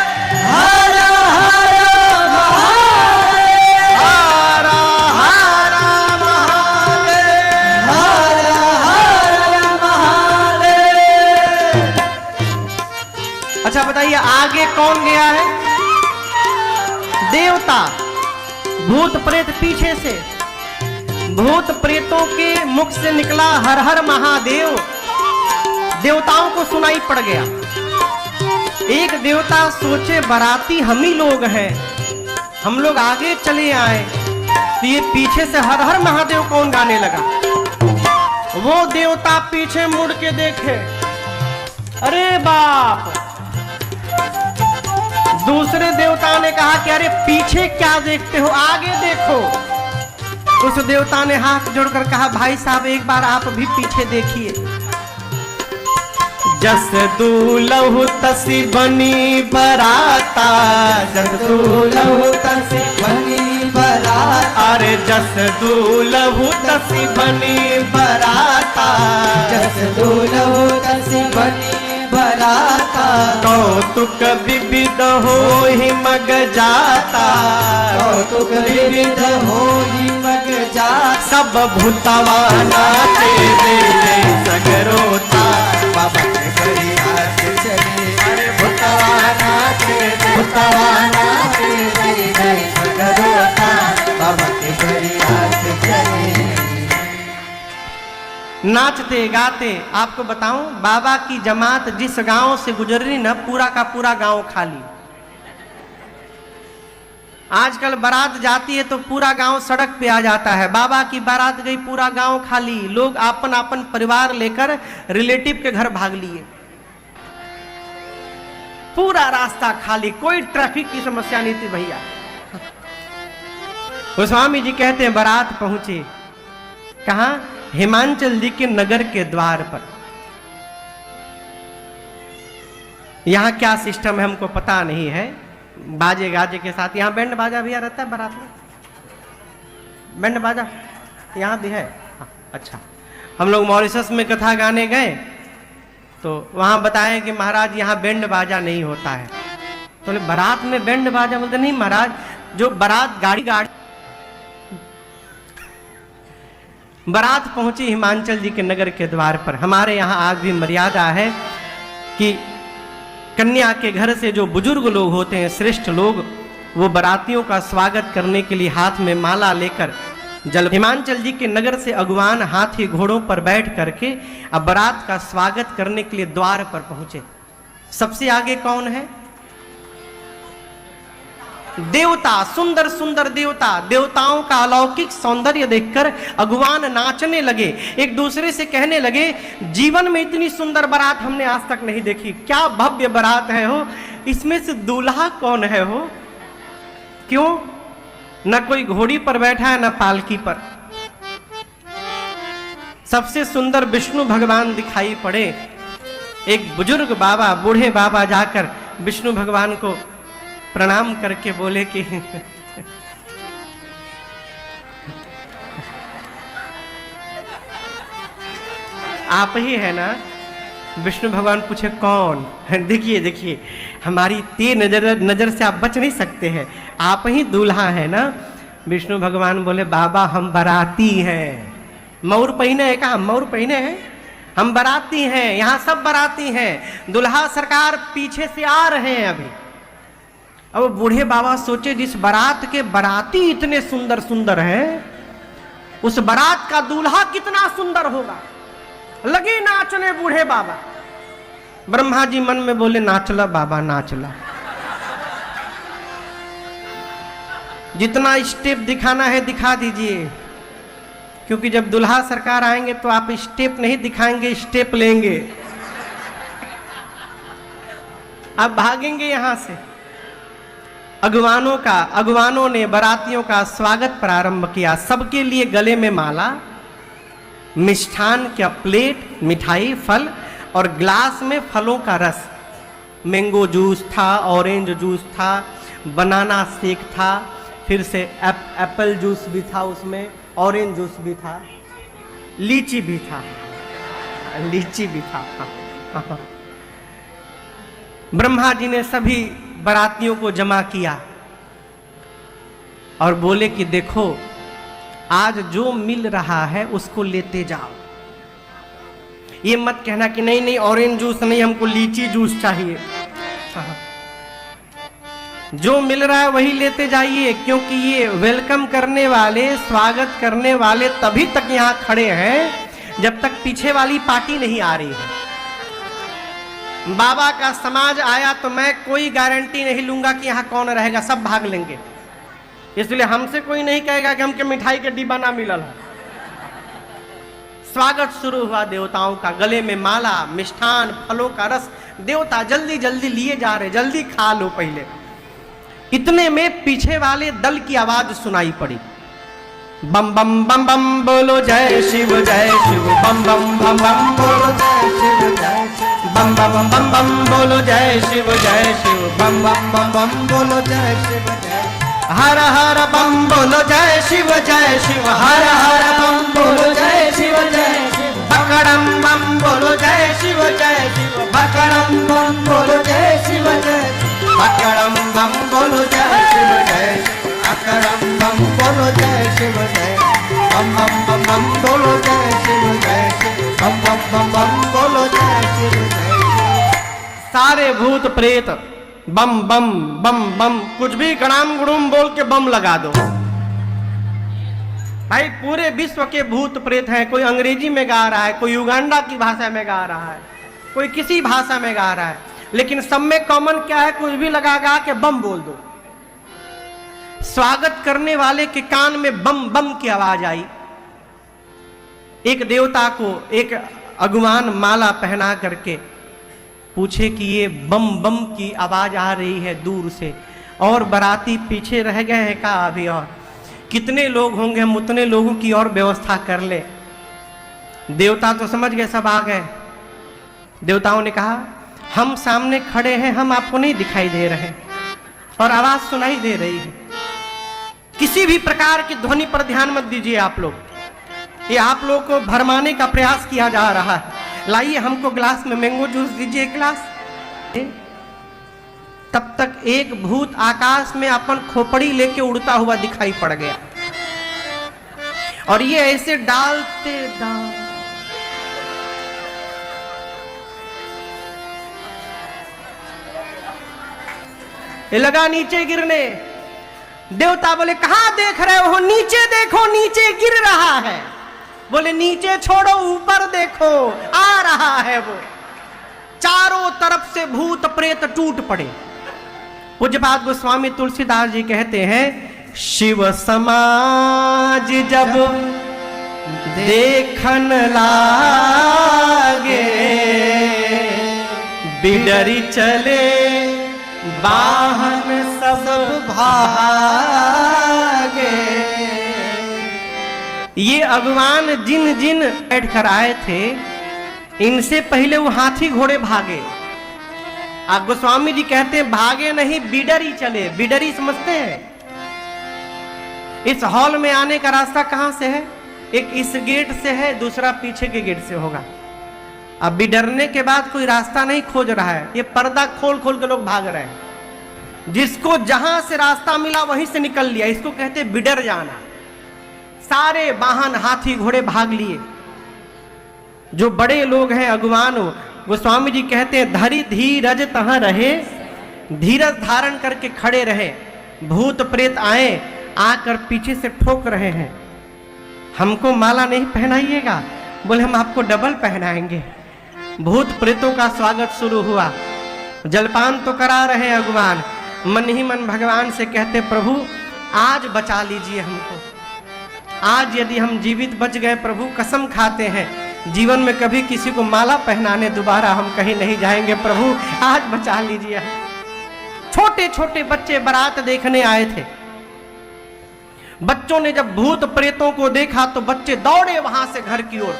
हारा हारा महादेव, हारा हारा महादेव, हारा हारा महादेव। अच्छा बताइए आगे कौन गया है? देवता। भूत प्रेत पीछे से। भूत प्रेतों के मुख से निकला हर हर महादेव। देवताओं को सुनाई पड़ गया। एक देवता सोचे बाराती हम ही लोग हैं, हम लोग आगे चले आए तो ये पीछे से हर हर महादेव कौन गाने लगा। वो देवता पीछे मुड़ के देखे, अरे बाप। दूसरे देवता ने कहा कि अरे पीछे क्या देखते हो, आगे देखो। उस देवता ने हाथ जोड़कर कहा भाई साहब एक बार आप भी पीछे देखिए। जस दूलहु तसी बनी बराता, जस दूलहु तसी बनी बराता, अरे जस दूलहु तसी बनी बराता, जस दूलहु तसी बनी बराता, कौतुक विविध हो ही मग जाता, कौतुक विविध हो ही मग जाता। सब भूतवा नाचे दे दे सगरोता बाबा के बरियात चले, अरे भूतवा नाचे दे, भूतवा नाचे दे दे सगरोता बाबा के बरियात चले। नाचते गाते। आपको बताऊं बाबा की जमात जिस गांव से गुजर रही ना पूरा का पूरा गांव खाली। आजकल बारात जाती है तो पूरा गांव सड़क पे आ जाता है। बाबा की बारात गई पूरा गांव खाली। लोग अपन अपन परिवार लेकर रिलेटिव के घर भाग लिए। पूरा रास्ता खाली, कोई ट्रैफिक की समस्या नहीं थी भैया। गोस्वामी जी कहते हैं बारात पहुंचे कहां? हिमांचल जी के नगर के द्वार पर। यहां क्या सिस्टम है हमको पता नहीं है। बाजे गाजे के साथ यहां बैंड बाजा भी रहता है बारात में। बैंड बाजा यहां भी है। हाँ, अच्छा। हम लोग मॉरिशस में कथा गाने गए तो वहां बताएं कि महाराज यहां बैंड बाजा नहीं होता है। तो बारात में बैंड बाजा बोलते नहीं महाराज, जो बारात गाड़ी बारात पहुंची हिमांचल जी के नगर के द्वार पर। हमारे यहाँ आज भी मर्यादा है कि कन्या के घर से जो बुजुर्ग लोग होते हैं, श्रेष्ठ लोग, वो बारातियों का स्वागत करने के लिए हाथ में माला लेकर जल हिमांचल जी के नगर से अगुवान हाथी घोड़ों पर बैठ करके अब बारात का स्वागत करने के लिए द्वार पर पहुंचे। सबसे आगे कौन है? देवता। सुंदर सुंदर देवता। देवताओं का अलौकिक सौंदर्य देखकर अगुवान नाचने लगे, एक दूसरे से कहने लगे जीवन में इतनी सुंदर बारात हमने आज तक नहीं देखी। क्या भव्य बारात है हो। इसमें से दूल्हा कौन है हो? क्यों? न कोई घोड़ी पर बैठा है न पालकी पर। सबसे सुंदर विष्णु भगवान दिखाई पड़े। एक बुजुर्ग बाबा, बूढ़े बाबा जाकर विष्णु भगवान को प्रणाम करके बोले कि आप ही है ना। विष्णु भगवान पूछे कौन? देखिए देखिए, हमारी तेज नजर से आप बच नहीं सकते हैं, आप ही दूल्हा है ना। विष्णु भगवान बोले बाबा हम बाराती हैं। मौर पहने है कहा? मौर पहने हैं, हम बाराती हैं, यहाँ सब बाराती हैं। दुल्हा सरकार पीछे से आ रहे हैं अभी। अब बूढ़े बाबा सोचे जिस बारात के बाराती इतने सुंदर सुंदर हैं, उस बारात का दूल्हा कितना सुंदर होगा। लगे नाचने बूढ़े बाबा। ब्रह्मा जी मन में बोले नाचला बाबा नाचला, जितना स्टेप दिखाना है दिखा दीजिए, क्योंकि जब दुल्हा सरकार आएंगे तो आप स्टेप नहीं दिखाएंगे, स्टेप लेंगे। आप भागेंगे यहां से। अगवानों ने बारातियों का स्वागत प्रारंभ किया। सबके लिए गले में माला, मिष्ठान का प्लेट, मिठाई, फल और ग्लास में फलों का रस। मैंगो जूस था, ऑरेंज जूस था, बनाना शेक था, फिर से एप्पल जूस भी था, उसमें ऑरेंज जूस भी था, लीची भी था, लीची भी था। ब्रह्मा जी ने सभी बारातियों को जमा किया और बोले कि देखो आज जो मिल रहा है उसको लेते जाओ। ये मत कहना कि नहीं नहीं ऑरेंज जूस नहीं, हमको लीची जूस चाहिए। जो मिल रहा है वही लेते जाइए, क्योंकि ये वेलकम करने वाले, स्वागत करने वाले तभी तक यहाँ खड़े हैं जब तक पीछे वाली पार्टी नहीं आ रही है। बाबा का समाज आया तो मैं कोई गारंटी नहीं लूंगा कि यहाँ कौन रहेगा, सब भाग लेंगे। इसलिए हमसे कोई नहीं कहेगा कि हमके मिठाई के डिब्बा ना मिलल है। स्वागत शुरू हुआ देवताओं का। गले में माला, मिष्ठान, फलों का रस। देवता जल्दी जल्दी लिए जा रहे, जल्दी खा लो पहले। इतने में पीछे वाले दल की आवाज सुनाई पड़ी। बम बम बम बम बोलो जय शिव जय शिव, बम बम बम बम बोलो जय शिव जय शिव, बम बम बम बम बोलो जय शिव जय शिव, बम बम बम बम बोलो जय शिव जय, हर हर बम बोलो जय शिव जय शिव, हर हर बम बोलो जय शिव जय शिव, बकड़म बम बोलो जय शिव जय शिव, बकड़म बम बोलो जय शिव जय शिव, बकड़म बम बोलो जय शिव जय शिव, बकड़म बम बोलो जय शिव जय, बम बम बम बम बोलो जय शिव जय शिव, बम बम बम बम बोलो जय शिव जय शिव। सारे भूत प्रेत बम बम बम बम, कुछ भी गणाम गुड़ुम बोल के बम लगा दो। भाई पूरे विश्व के भूत प्रेत हैं। कोई अंग्रेजी में गा रहा है, कोई युगांडा की भाषा में गा रहा है, कोई किसी भाषा में गा रहा है, लेकिन सब में कॉमन क्या है? कुछ भी लगा गा के बम बोल दो। स्वागत करने वाले के कान में बम बम की आवाज आई। एक देवता को एक अगुवान माला पहना करके पूछे कि ये बम बम की आवाज आ रही है दूर से, और बाराती पीछे रह गए हैं का? अभी और कितने लोग होंगे, हम उतने लोगों की और व्यवस्था कर ले। देवता तो समझ गए, सब आ गए। देवताओं ने कहा हम सामने खड़े हैं, हम आपको नहीं दिखाई दे रहे और आवाज सुनाई दे रही है। किसी भी प्रकार की ध्वनि पर ध्यान मत दीजिए आप लोग, ये आप लोग को भरमाने का प्रयास किया जा रहा है। लाइए हमको ग्लास में मैंगो जूस दीजिए, एक गिलास। तब तक एक भूत आकाश में अपन खोपड़ी लेके उड़ता हुआ दिखाई पड़ गया, और ये ऐसे डालते ये लगा नीचे गिरने। देवता बोले कहां देख रहे हो? नीचे देखो, नीचे गिर रहा है। बोले नीचे छोड़ो, ऊपर देखो, आ रहा है वो। चारों तरफ से भूत प्रेत टूट पड़े। पूज्यपाद गोस्वामी तुलसीदास जी कहते हैं, शिव समाज जब देखन लागे, बिडरी चले वाहन सब भागे। ये अगवान जिन जिन बैठ कर आए थे, इनसे पहले वो हाथी घोड़े भागे। आप गोस्वामी जी कहते हैं भागे नहीं बिडरी चले। बिडरी समझते हैं? इस हॉल में आने का रास्ता कहां से है? एक इस गेट से है, दूसरा पीछे के गेट से होगा। अब बिडरने के बाद कोई रास्ता नहीं खोज रहा है, ये पर्दा खोल खोल के लोग भाग रहे हैं। जिसको जहां से रास्ता मिला वहीं से निकल लिया, इसको कहते हैं बिडर जाना। सारे वाहन हाथी घोड़े भाग लिए। जो बड़े लोग हैं अगुवान, गोस्वामी जी कहते हैं धरी धीरज तहां रहे, धीरज धारण करके खड़े रहे। भूत प्रेत आए, आकर पीछे से ठोक रहे हैं, हमको माला नहीं पहनाइएगा। बोले हम आपको डबल पहनाएंगे। भूत प्रेतों का स्वागत शुरू हुआ। जलपान तो करा रहे अगुवान, मन ही मन भगवान से कहते प्रभु आज बचा लीजिए हमको। आज यदि हम जीवित बच गए प्रभु, कसम खाते हैं जीवन में कभी किसी को माला पहनाने दोबारा हम कहीं नहीं जाएंगे प्रभु, आज बचा लीजिए। छोटे छोटे बच्चे बारात देखने आए थे। बच्चों ने जब भूत प्रेतों को देखा तो बच्चे दौड़े वहां से घर की ओर।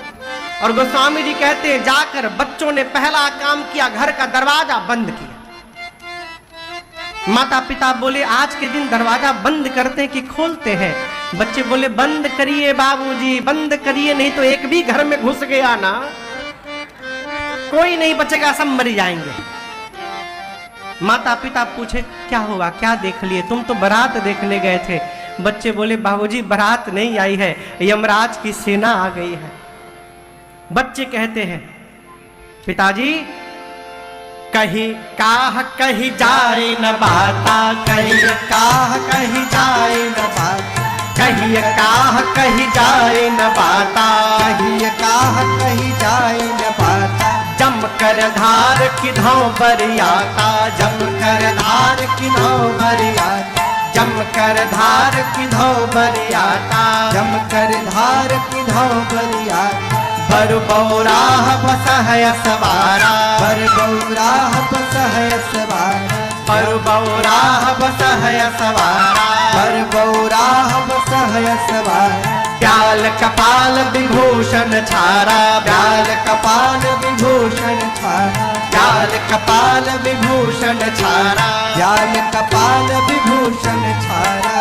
और गोस्वामी जी कहते हैं जाकर बच्चों ने पहला काम किया, घर का दरवाजा बंद किया। माता पिता बोले आज के दिन दरवाजा बंद करते हैं कि खोलते हैं? बच्चे बोले बंद करिए बाबूजी, बंद करिए, नहीं तो एक भी घर में घुस गया ना कोई नहीं बचेगा, सब मर जाएंगे। माता पिता पूछे क्या हुआ, क्या देख लिए? तुम तो बारात देखने गए थे। बच्चे बोले बाबूजी बारात नहीं आई है, यमराज की सेना आ गई है। बच्चे कहते हैं पिताजी कहीं काह कहीं जाए न बाता, कहीं काह कहीं जाए न बाता, कहीं काह कहीं जाए न बाता, कहीं काह कहीं जाए न पाता। जम कर धार किधौ बरियाता, जम कर धार किधौ बरियाता, जम कर धार किधौ बरियाता, जम कर धार किधौ बरियाता। बर बौराह बसहय सवारा, पर गौराह बसहय सवारा, पर बौराह बसहय सवारा, पर गौराह बसहय सवारा। प्याल कपाल विभूषण छारा, प्याल कपाल विभूषण छारा, प्याल कपाल विभूषण छारा। प्याल कपाल विभूषण छारा।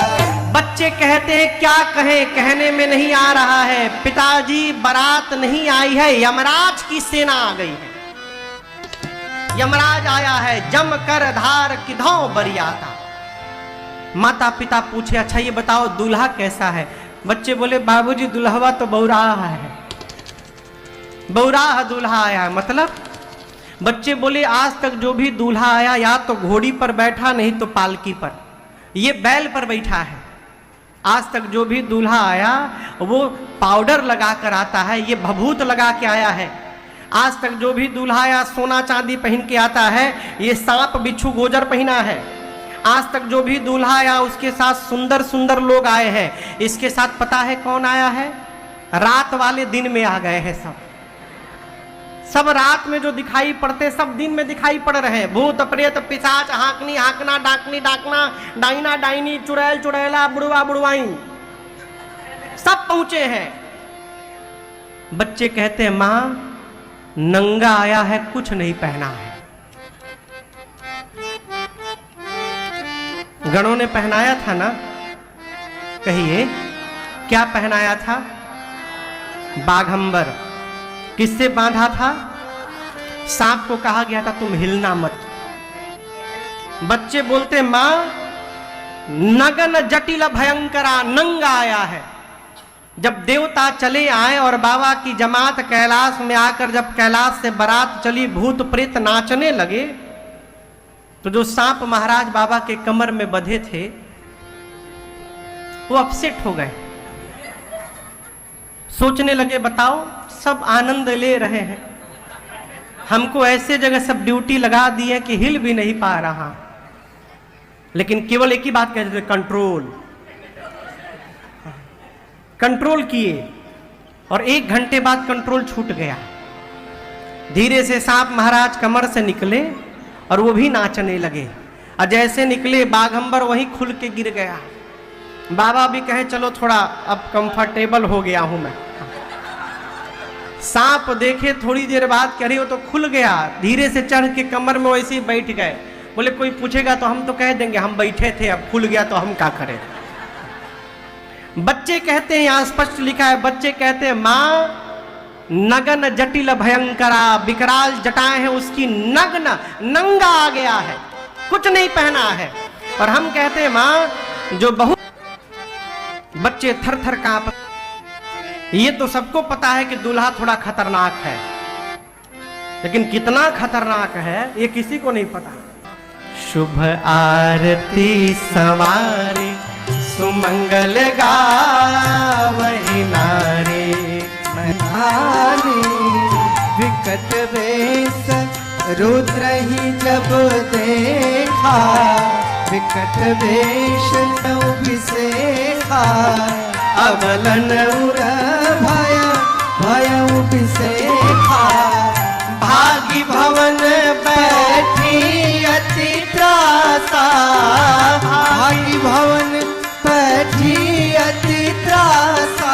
बच्चे कहते हैं क्या कहें, कहने में नहीं आ रहा है। पिताजी बारात नहीं आई है, यमराज की सेना आ गई है। यमराज आया है, जम कर धार किधौ बरियाता। माता पिता पूछे अच्छा ये बताओ दूल्हा कैसा है? बच्चे बोले बाबूजी दुल्हवा तो बौराहा है, बौराहा दूल्हा आया है। मतलब? बच्चे बोले आज तक जो भी दूल्हा आया या तो घोड़ी पर बैठा, नहीं तो पालकी पर, ये बैल पर बैठा है। आज तक जो भी दूल्हा आया वो पाउडर लगा कर आता है, ये भभूत लगा के आया है। आज तक जो भी दूल्हा आया सोना चांदी पहन के आता है, ये सांप बिच्छू गोजर पहना है। आज तक जो भी दूल्हा आया उसके साथ सुंदर सुंदर लोग आए हैं। इसके साथ पता है कौन आया है? रात वाले दिन में आ गए हैं सब। सब रात में जो दिखाई पड़ते सब दिन में दिखाई पड़ रहे हैं। भूत प्रेत पिशाच हाकनी हाकना डाकनी डाकना डाइना डाइनी चुड़ैल चुड़ैला बुड़वा बुड़वाई सब पहुंचे हैं। बच्चे कहते हैं मां नंगा आया है, कुछ नहीं पहना है। गणों ने पहनाया था ना, कहिए क्या पहनाया था? बाघंबर। किससे बांधा था? सांप को कहा गया था तुम हिलना मत। बच्चे बोलते मां नगन जटिल भयंकरा नंगा आया है। जब देवता चले आए और बाबा की जमात कैलाश में आकर जब कैलाश से बारात चली, भूत प्रेत नाचने लगे, तो जो सांप महाराज बाबा के कमर में बंधे थे वो अपसेट हो गए। सोचने लगे बताओ सब आनंद ले रहे हैं, हमको ऐसे जगह सब ड्यूटी लगा दी है कि हिल भी नहीं पा रहा, लेकिन केवल एक ही बात कहते थे कंट्रोल। कंट्रोल किए और 1 घंटे बाद कंट्रोल छूट गया। धीरे से सांप महाराज कमर से निकले और वो भी नाचने लगे। और जैसे निकले बाघंबर वहीं खुल के गिर गया। बाबा भी कहे चलो थोड़ा अब कंफर्टेबल हो गया हूं मैं। सांप देखे थोड़ी देर बाद, कह रही वो तो खुल गया, धीरे से चढ़ के कमर में वैसे ही बैठ गए। बोले कोई पूछेगा तो हम तो कह देंगे हम बैठे थे, अब खुल गया तो हम क्या करें। बच्चे कहते हैं, यहां स्पष्ट लिखा है, बच्चे कहते हैं माँ नगन जटिल भयंकरा, विकराल जटाएं हैं उसकी, नग्न नंगा आ गया है, कुछ नहीं पहना है। और हम कहते हैं माँ जो बहुत, बच्चे थर थर कांप। ये तो सबको पता है कि दूल्हा थोड़ा खतरनाक है, लेकिन कितना खतरनाक है ये किसी को नहीं पता। शुभ आरती सवारी सुमंगल गावहि नारी, विकट वेश रुद्र ही जब देखा, विकट वेश विषेखा, अवलन उर भय भय विषेखा, भागी भवन बैठी अति त्रासा, भागी भवन बैठी अति त्रासा,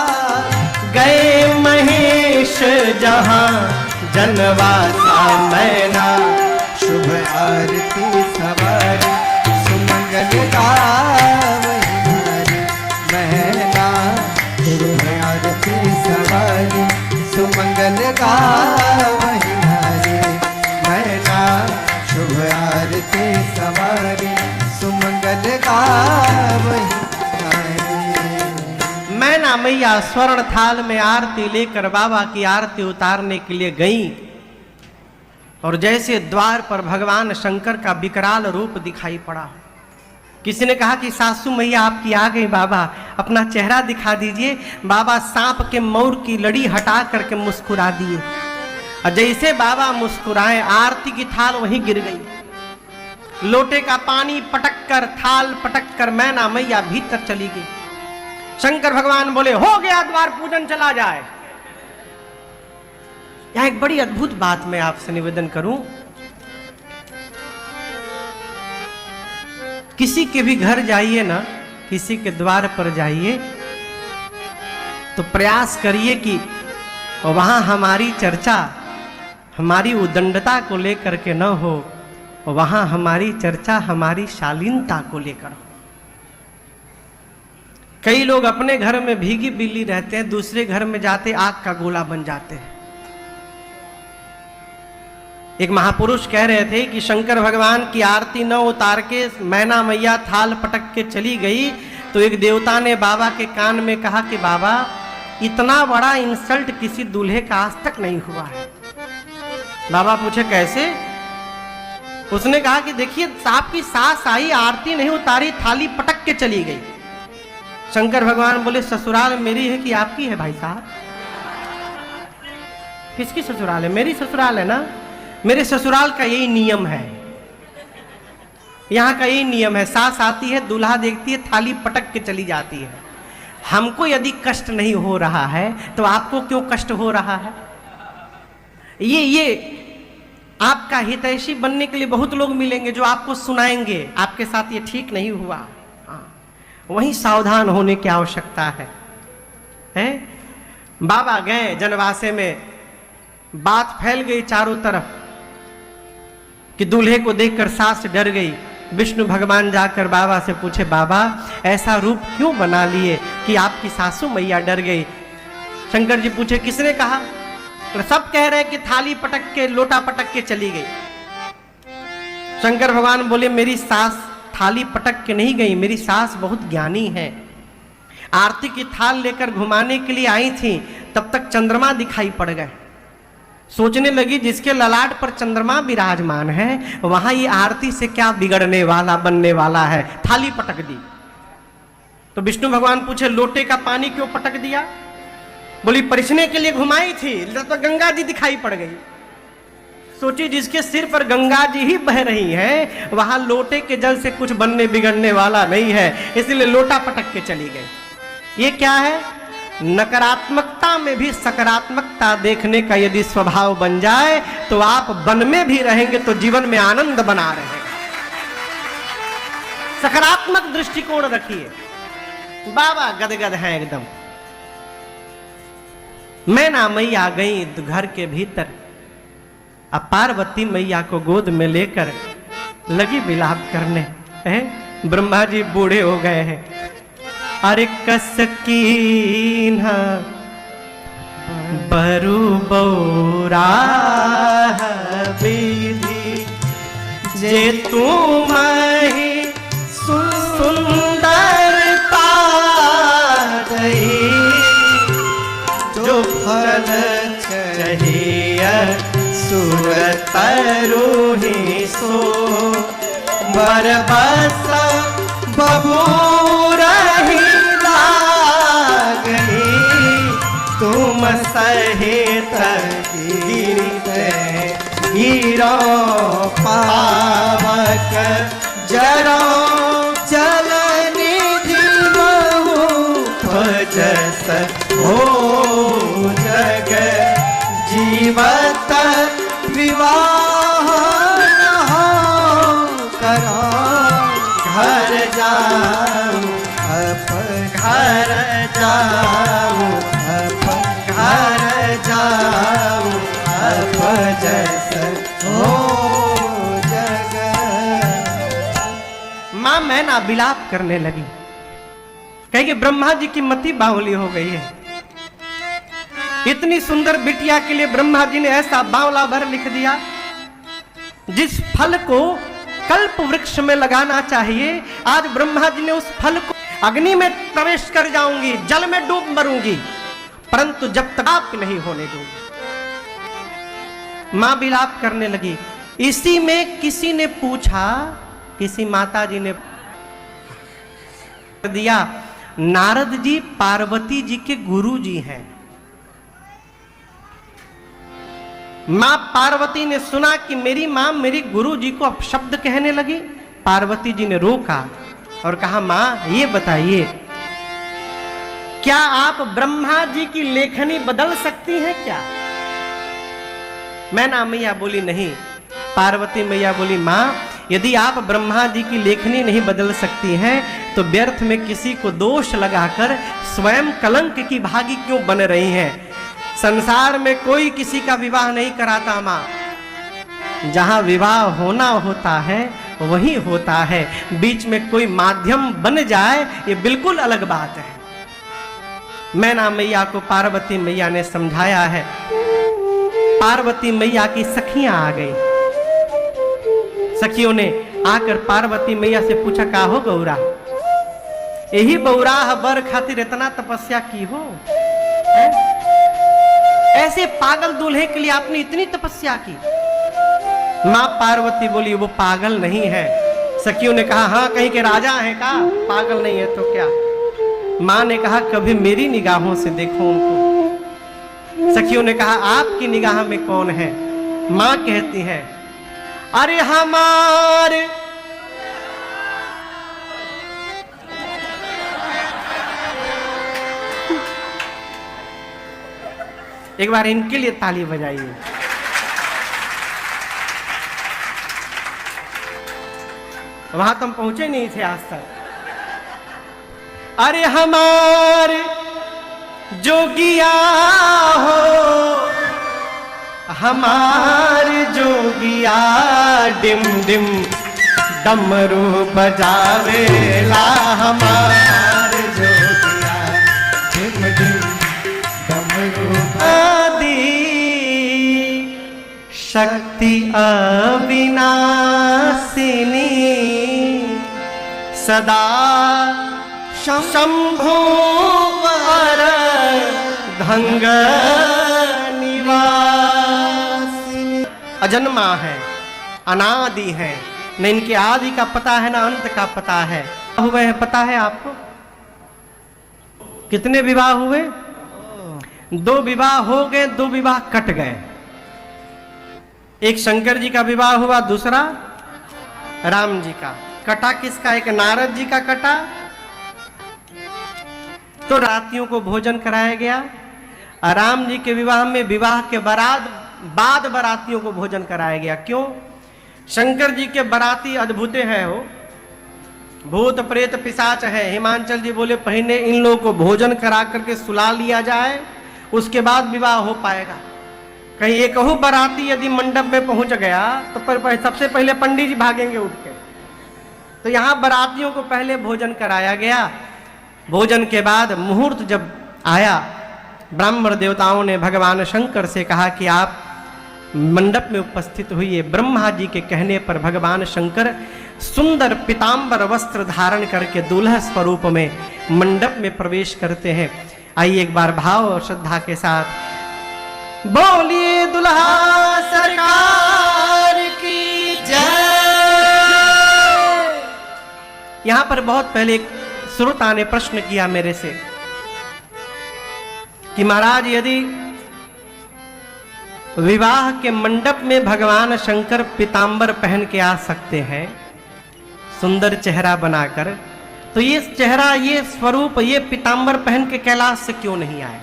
गए महेश जहां जनवासा मैना, शुभ आरती सवारी सुमंगल गावहि नारी, मैना शुभ आरती सवारी सुमंगल गावहि नारी, मैना शुभ आरती सवारी सुमंगल गावहि नारी। मैना मैया स्वर्ण थाल में आरती लेकर बाबा की आरती उतारने के लिए गई, और जैसे द्वार पर भगवान शंकर का विकराल रूप दिखाई पड़ा। किसी ने कहा कि सासू मैया आपकी आ गई, बाबा अपना चेहरा दिखा दीजिए। बाबा सांप के मौर की लड़ी हटा करके मुस्कुरा दिए, और जैसे बाबा मुस्कुराए आरती की थाल वहीं गिर गई। लोटे का पानी पटक कर, थाल पटक कर मैना मैया भीतर चली गई। शंकर भगवान बोले हो गया, द्वार पूजन चला जाए। यहां एक बड़ी अद्भुत बात मैं आपसे निवेदन करूं, किसी के भी घर जाइए ना, किसी के द्वार पर जाइए तो प्रयास करिए कि वहां हमारी चर्चा, हमारी उदंडता को लेकर के न हो, वहां हमारी चर्चा हमारी शालीनता को लेकर हो। कई लोग अपने घर में भीगी बिल्ली रहते हैं, दूसरे घर में जाते आग का गोला बन जाते हैं। एक महापुरुष कह रहे थे कि शंकर भगवान की आरती न उतार के मैना मैया थाल पटक के चली गई, तो एक देवता ने बाबा के कान में कहा कि बाबा इतना बड़ा इंसल्ट किसी दूल्हे का आज तक नहीं हुआ है। बाबा पूछे कैसे? उसने कहा कि देखिए आपकी सास आई, आरती नहीं उतारी, थाली पटक के चली गई। शंकर भगवान बोले ससुराल मेरी है कि आपकी है भाई साहब? किसकी ससुराल है? मेरी ससुराल है ना। मेरे ससुराल का यही नियम है, यहाँ का यही नियम है। सास आती है, दूल्हा देखती है, थाली पटक के चली जाती है। हमको यदि कष्ट नहीं हो रहा है तो आपको क्यों कष्ट हो रहा है? ये आपका हितैषी बनने के लिए बहुत लोग मिलेंगे जो आपको सुनाएंगे आपके साथ ये ठीक नहीं हुआ। वहीं सावधान होने की आवश्यकता है? बाबा गए जनवासे में, बात फैल गई चारों तरफ कि दूल्हे को देखकर सास डर गई। विष्णु भगवान जाकर बाबा से पूछे बाबा ऐसा रूप क्यों बना लिए कि आपकी सासू मैया डर गई? शंकर जी पूछे किसने कहा? तो सब कह रहे हैं कि थाली पटक के, लोटा पटक के चली गई। शंकर भगवान बोले मेरी सास थाली पटक के नहीं गई, मेरी सास बहुत ज्ञानी है। आरती की थाल लेकर घुमाने के लिए आई थी, तब तक चंद्रमा दिखाई पड़ गए। सोचने लगी जिसके ललाट पर चंद्रमा विराजमान है वहां ये आरती से क्या बिगड़ने वाला बनने वाला है, थाली पटक दी। तो विष्णु भगवान पूछे लोटे का पानी क्यों पटक दिया? बोली परिछने के लिए घुमाई थी, तो गंगा जी दिखाई पड़ गई। सोची जिसके सिर पर गंगा जी ही बह रही हैं वहां लोटे के जल से कुछ बनने बिगड़ने वाला नहीं है, इसलिए लोटा पटक के चली गई। ये क्या है? नकारात्मकता में भी सकारात्मकता देखने का यदि स्वभाव बन जाए तो आप वन में भी रहेंगे तो जीवन में आनंद बना रहेंगे। सकारात्मक दृष्टिकोण रखिए। बाबा गदगद हैं एकदम। मैना मैया गई घर के भीतर, अब पार्वती मैया को गोद में लेकर लगी विलाप करने। हैं ब्रह्मा जी बूढ़े हो गए हैं। अरे कसकीना बरु बौरा विधि जे तुम ही सुंदरता गई, जो फल चाहिए सुरतरु ही सो, बरबस बबूर ही लागनी, तुम सहित गिरो पावक जरो जल निधि बहु भजस हो जग जीवत विवाह हो करो, घर जाऊं अप घर जाऊं अप घर जाऊं अप जस हो जग। मां मैना विलाप करने लगी, कहेगी ब्रह्मा जी की मति बावली हो गई है। इतनी सुंदर बिटिया के लिए ब्रह्मा जी ने ऐसा बावला भर लिख दिया, जिस फल को कल्प वृक्ष में लगाना चाहिए, आज ब्रह्मा जी ने उस फल को अग्नि में प्रवेश कर जाऊंगी, जल में डूब मरूंगी, परंतु जब तक आप नहीं होने दूंगी। मां विलाप करने लगी। इसी में किसी ने पूछा, किसी माता जी ने दिया, नारद जी पार्वती जी के गुरु जी हैं। मां पार्वती ने सुना कि मेरी मां मेरी गुरु जी को अपशब्द कहने लगी। पार्वती जी ने रोका और कहा, मां ये बताइए, क्या आप ब्रह्मा जी की लेखनी बदल सकती हैं क्या? मैना मैया बोली नहीं। पार्वती मैया बोली, मां यदि आप ब्रह्मा जी की लेखनी नहीं बदल सकती हैं तो व्यर्थ में किसी को दोष लगाकर स्वयं कलंक की भागी क्यों बन रही हैं? संसार में कोई किसी का विवाह नहीं कराता मां, जहां विवाह होना होता है वही होता है, बीच में कोई माध्यम बन जाए ये बिल्कुल अलग बात है। मैना मैया को पार्वती मैया ने समझाया है। पार्वती मैया की सखियां आ गई। सखियों ने आकर पार्वती मैया से पूछा, का हो गौरा, यही बौरा बर खातिर इतना तपस्या की हो? ऐसे पागल दूल्हे के लिए आपने इतनी तपस्या की? मां पार्वती बोली, वो पागल नहीं है। सखियों ने कहा, हाँ कहीं के राजा है का, पागल नहीं है तो क्या? मां ने कहा, कभी मेरी निगाहों से देखो उनको। सखियों ने कहा, आपकी निगाह में कौन है? मां कहती है, अरे हमारे एक बार इनके लिए ताली बजाइए। वहां तुम पहुंचे नहीं थे आज तक। अरे हमारे जोगिया हो, हमारे जोगिया डिम डिम डमरू बजावेला, हमारे जोगिया डिम डिम डमरू आदि शक्ति अविनाशिनी सदा शंभो वर धंग निवासिनी। अजन्मा है, अनादि है, न इनके आदि का पता है, न अंत का पता है। हुए हैं पता है आपको? कितने विवाह हुए? 2 विवाह हो गए, 2 विवाह कट गए। एक शंकर जी का विवाह हुआ, दूसरा राम जी का। कटा किसका? एक नारद जी का कटा, तो रातियों को भोजन कराया गया। राम जी के विवाह में विवाह के बाद बारातियों को भोजन कराया गया। क्यों? शंकर जी के बाराती अद्भुत हैं, हो भूत प्रेत पिशाच है। हिमांचल जी बोले, पहले इन लोगों को भोजन करा करके सुला लिया जाए, उसके बाद विवाह हो पाएगा। कहीं एक बाराती यदि मंडप में पहुंच गया तो सबसे पहले पंडित जी भागेंगे उठ के। तो यहाँ बारातियों को पहले भोजन कराया गया। भोजन के बाद मुहूर्त जब आया, ब्राह्मण देवताओं ने भगवान शंकर से कहा कि आप मंडप में उपस्थित हुई। ब्रह्मा जी के कहने पर भगवान शंकर सुंदर पीतांबर वस्त्र धारण करके दूल्हा स्वरूप में मंडप में प्रवेश करते हैं। आइए एक बार भाव और श्रद्धा के साथ बोलिए दुल्हा सरकार की जय। यहां पर बहुत पहले एक श्रोता ने प्रश्न किया मेरे से कि महाराज यदि विवाह के मंडप में भगवान शंकर पीतांबर पहन के आ सकते हैं सुंदर चेहरा बनाकर, तो ये चेहरा, ये स्वरूप, ये पीतांबर पहन के कैलाश से क्यों नहीं आए?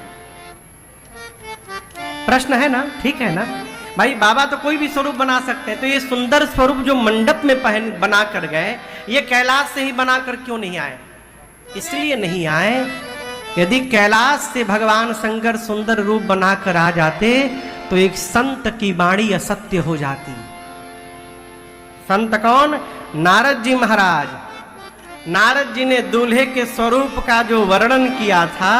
प्रश्न है ना, ठीक है ना भाई। बाबा तो कोई भी स्वरूप बना सकते हैं, तो ये सुंदर स्वरूप जो मंडप में पहन बना कर गए, ये कैलाश से ही बनाकर क्यों नहीं आए? इसलिए नहीं आए, यदि कैलाश से भगवान शंकर सुंदर रूप बनाकर आ जाते तो एक संत की वाणी असत्य हो जाती। संत कौन? नारद जी महाराज। नारद जी ने दूल्हे के स्वरूप का जो वर्णन किया था,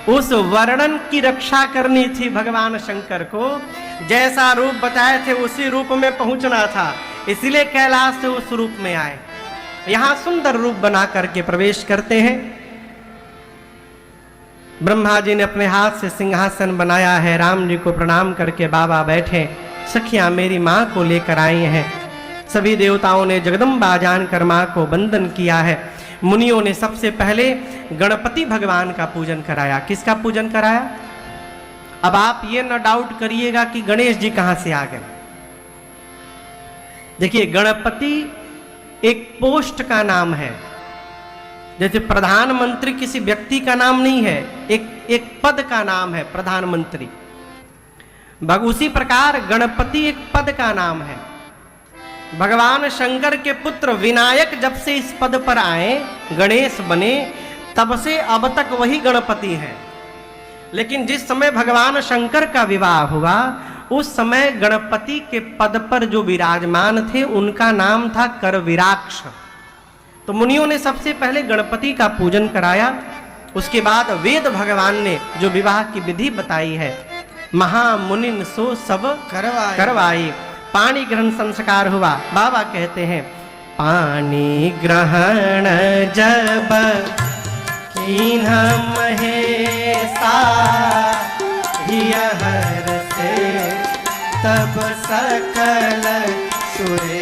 उस वर्णन की रक्षा करनी थी भगवान शंकर को। जैसा रूप बताए थे उसी रूप में पहुंचना था, इसलिए कैलाश से उस रूप में आए। यहां सुंदर रूप बना करके प्रवेश करते हैं। ब्रह्मा जी ने अपने हाथ से सिंहासन बनाया है, राम जी को प्रणाम करके बाबा बैठे। सखियां मेरी माँ को लेकर आई हैं। सभी देवताओं ने जगदम्बा जानकर माँ को वंदन किया है। मुनियों ने सबसे पहले गणपति भगवान का पूजन कराया। किसका पूजन कराया? अब आप ये न डाउट करिएगा कि गणेश जी कहां से आ गए। देखिए, गणपति एक पोस्ट का नाम है, जैसे प्रधानमंत्री किसी व्यक्ति का नाम नहीं है, एक पद का नाम है प्रधानमंत्री। उसी प्रकार गणपति एक पद का नाम है। भगवान शंकर के पुत्र विनायक जब से इस पद पर आए, गणेश बने, तब से अब तक वही गणपति हैं। लेकिन जिस समय भगवान शंकर का विवाह हुआ, उस समय गणपति के पद पर जो विराजमान थे उनका नाम था करविराक्ष। तो मुनियों ने सबसे पहले गणपति का पूजन कराया। उसके बाद वेद भगवान ने जो विवाह की विधि बताई है, महामुनिन सो सब करवाई। पानी ग्रहण संस्कार हुआ। बाबा कहते हैं, पानी ग्रहण जब कीन्हा महेशा, हर से तब सकल सुरे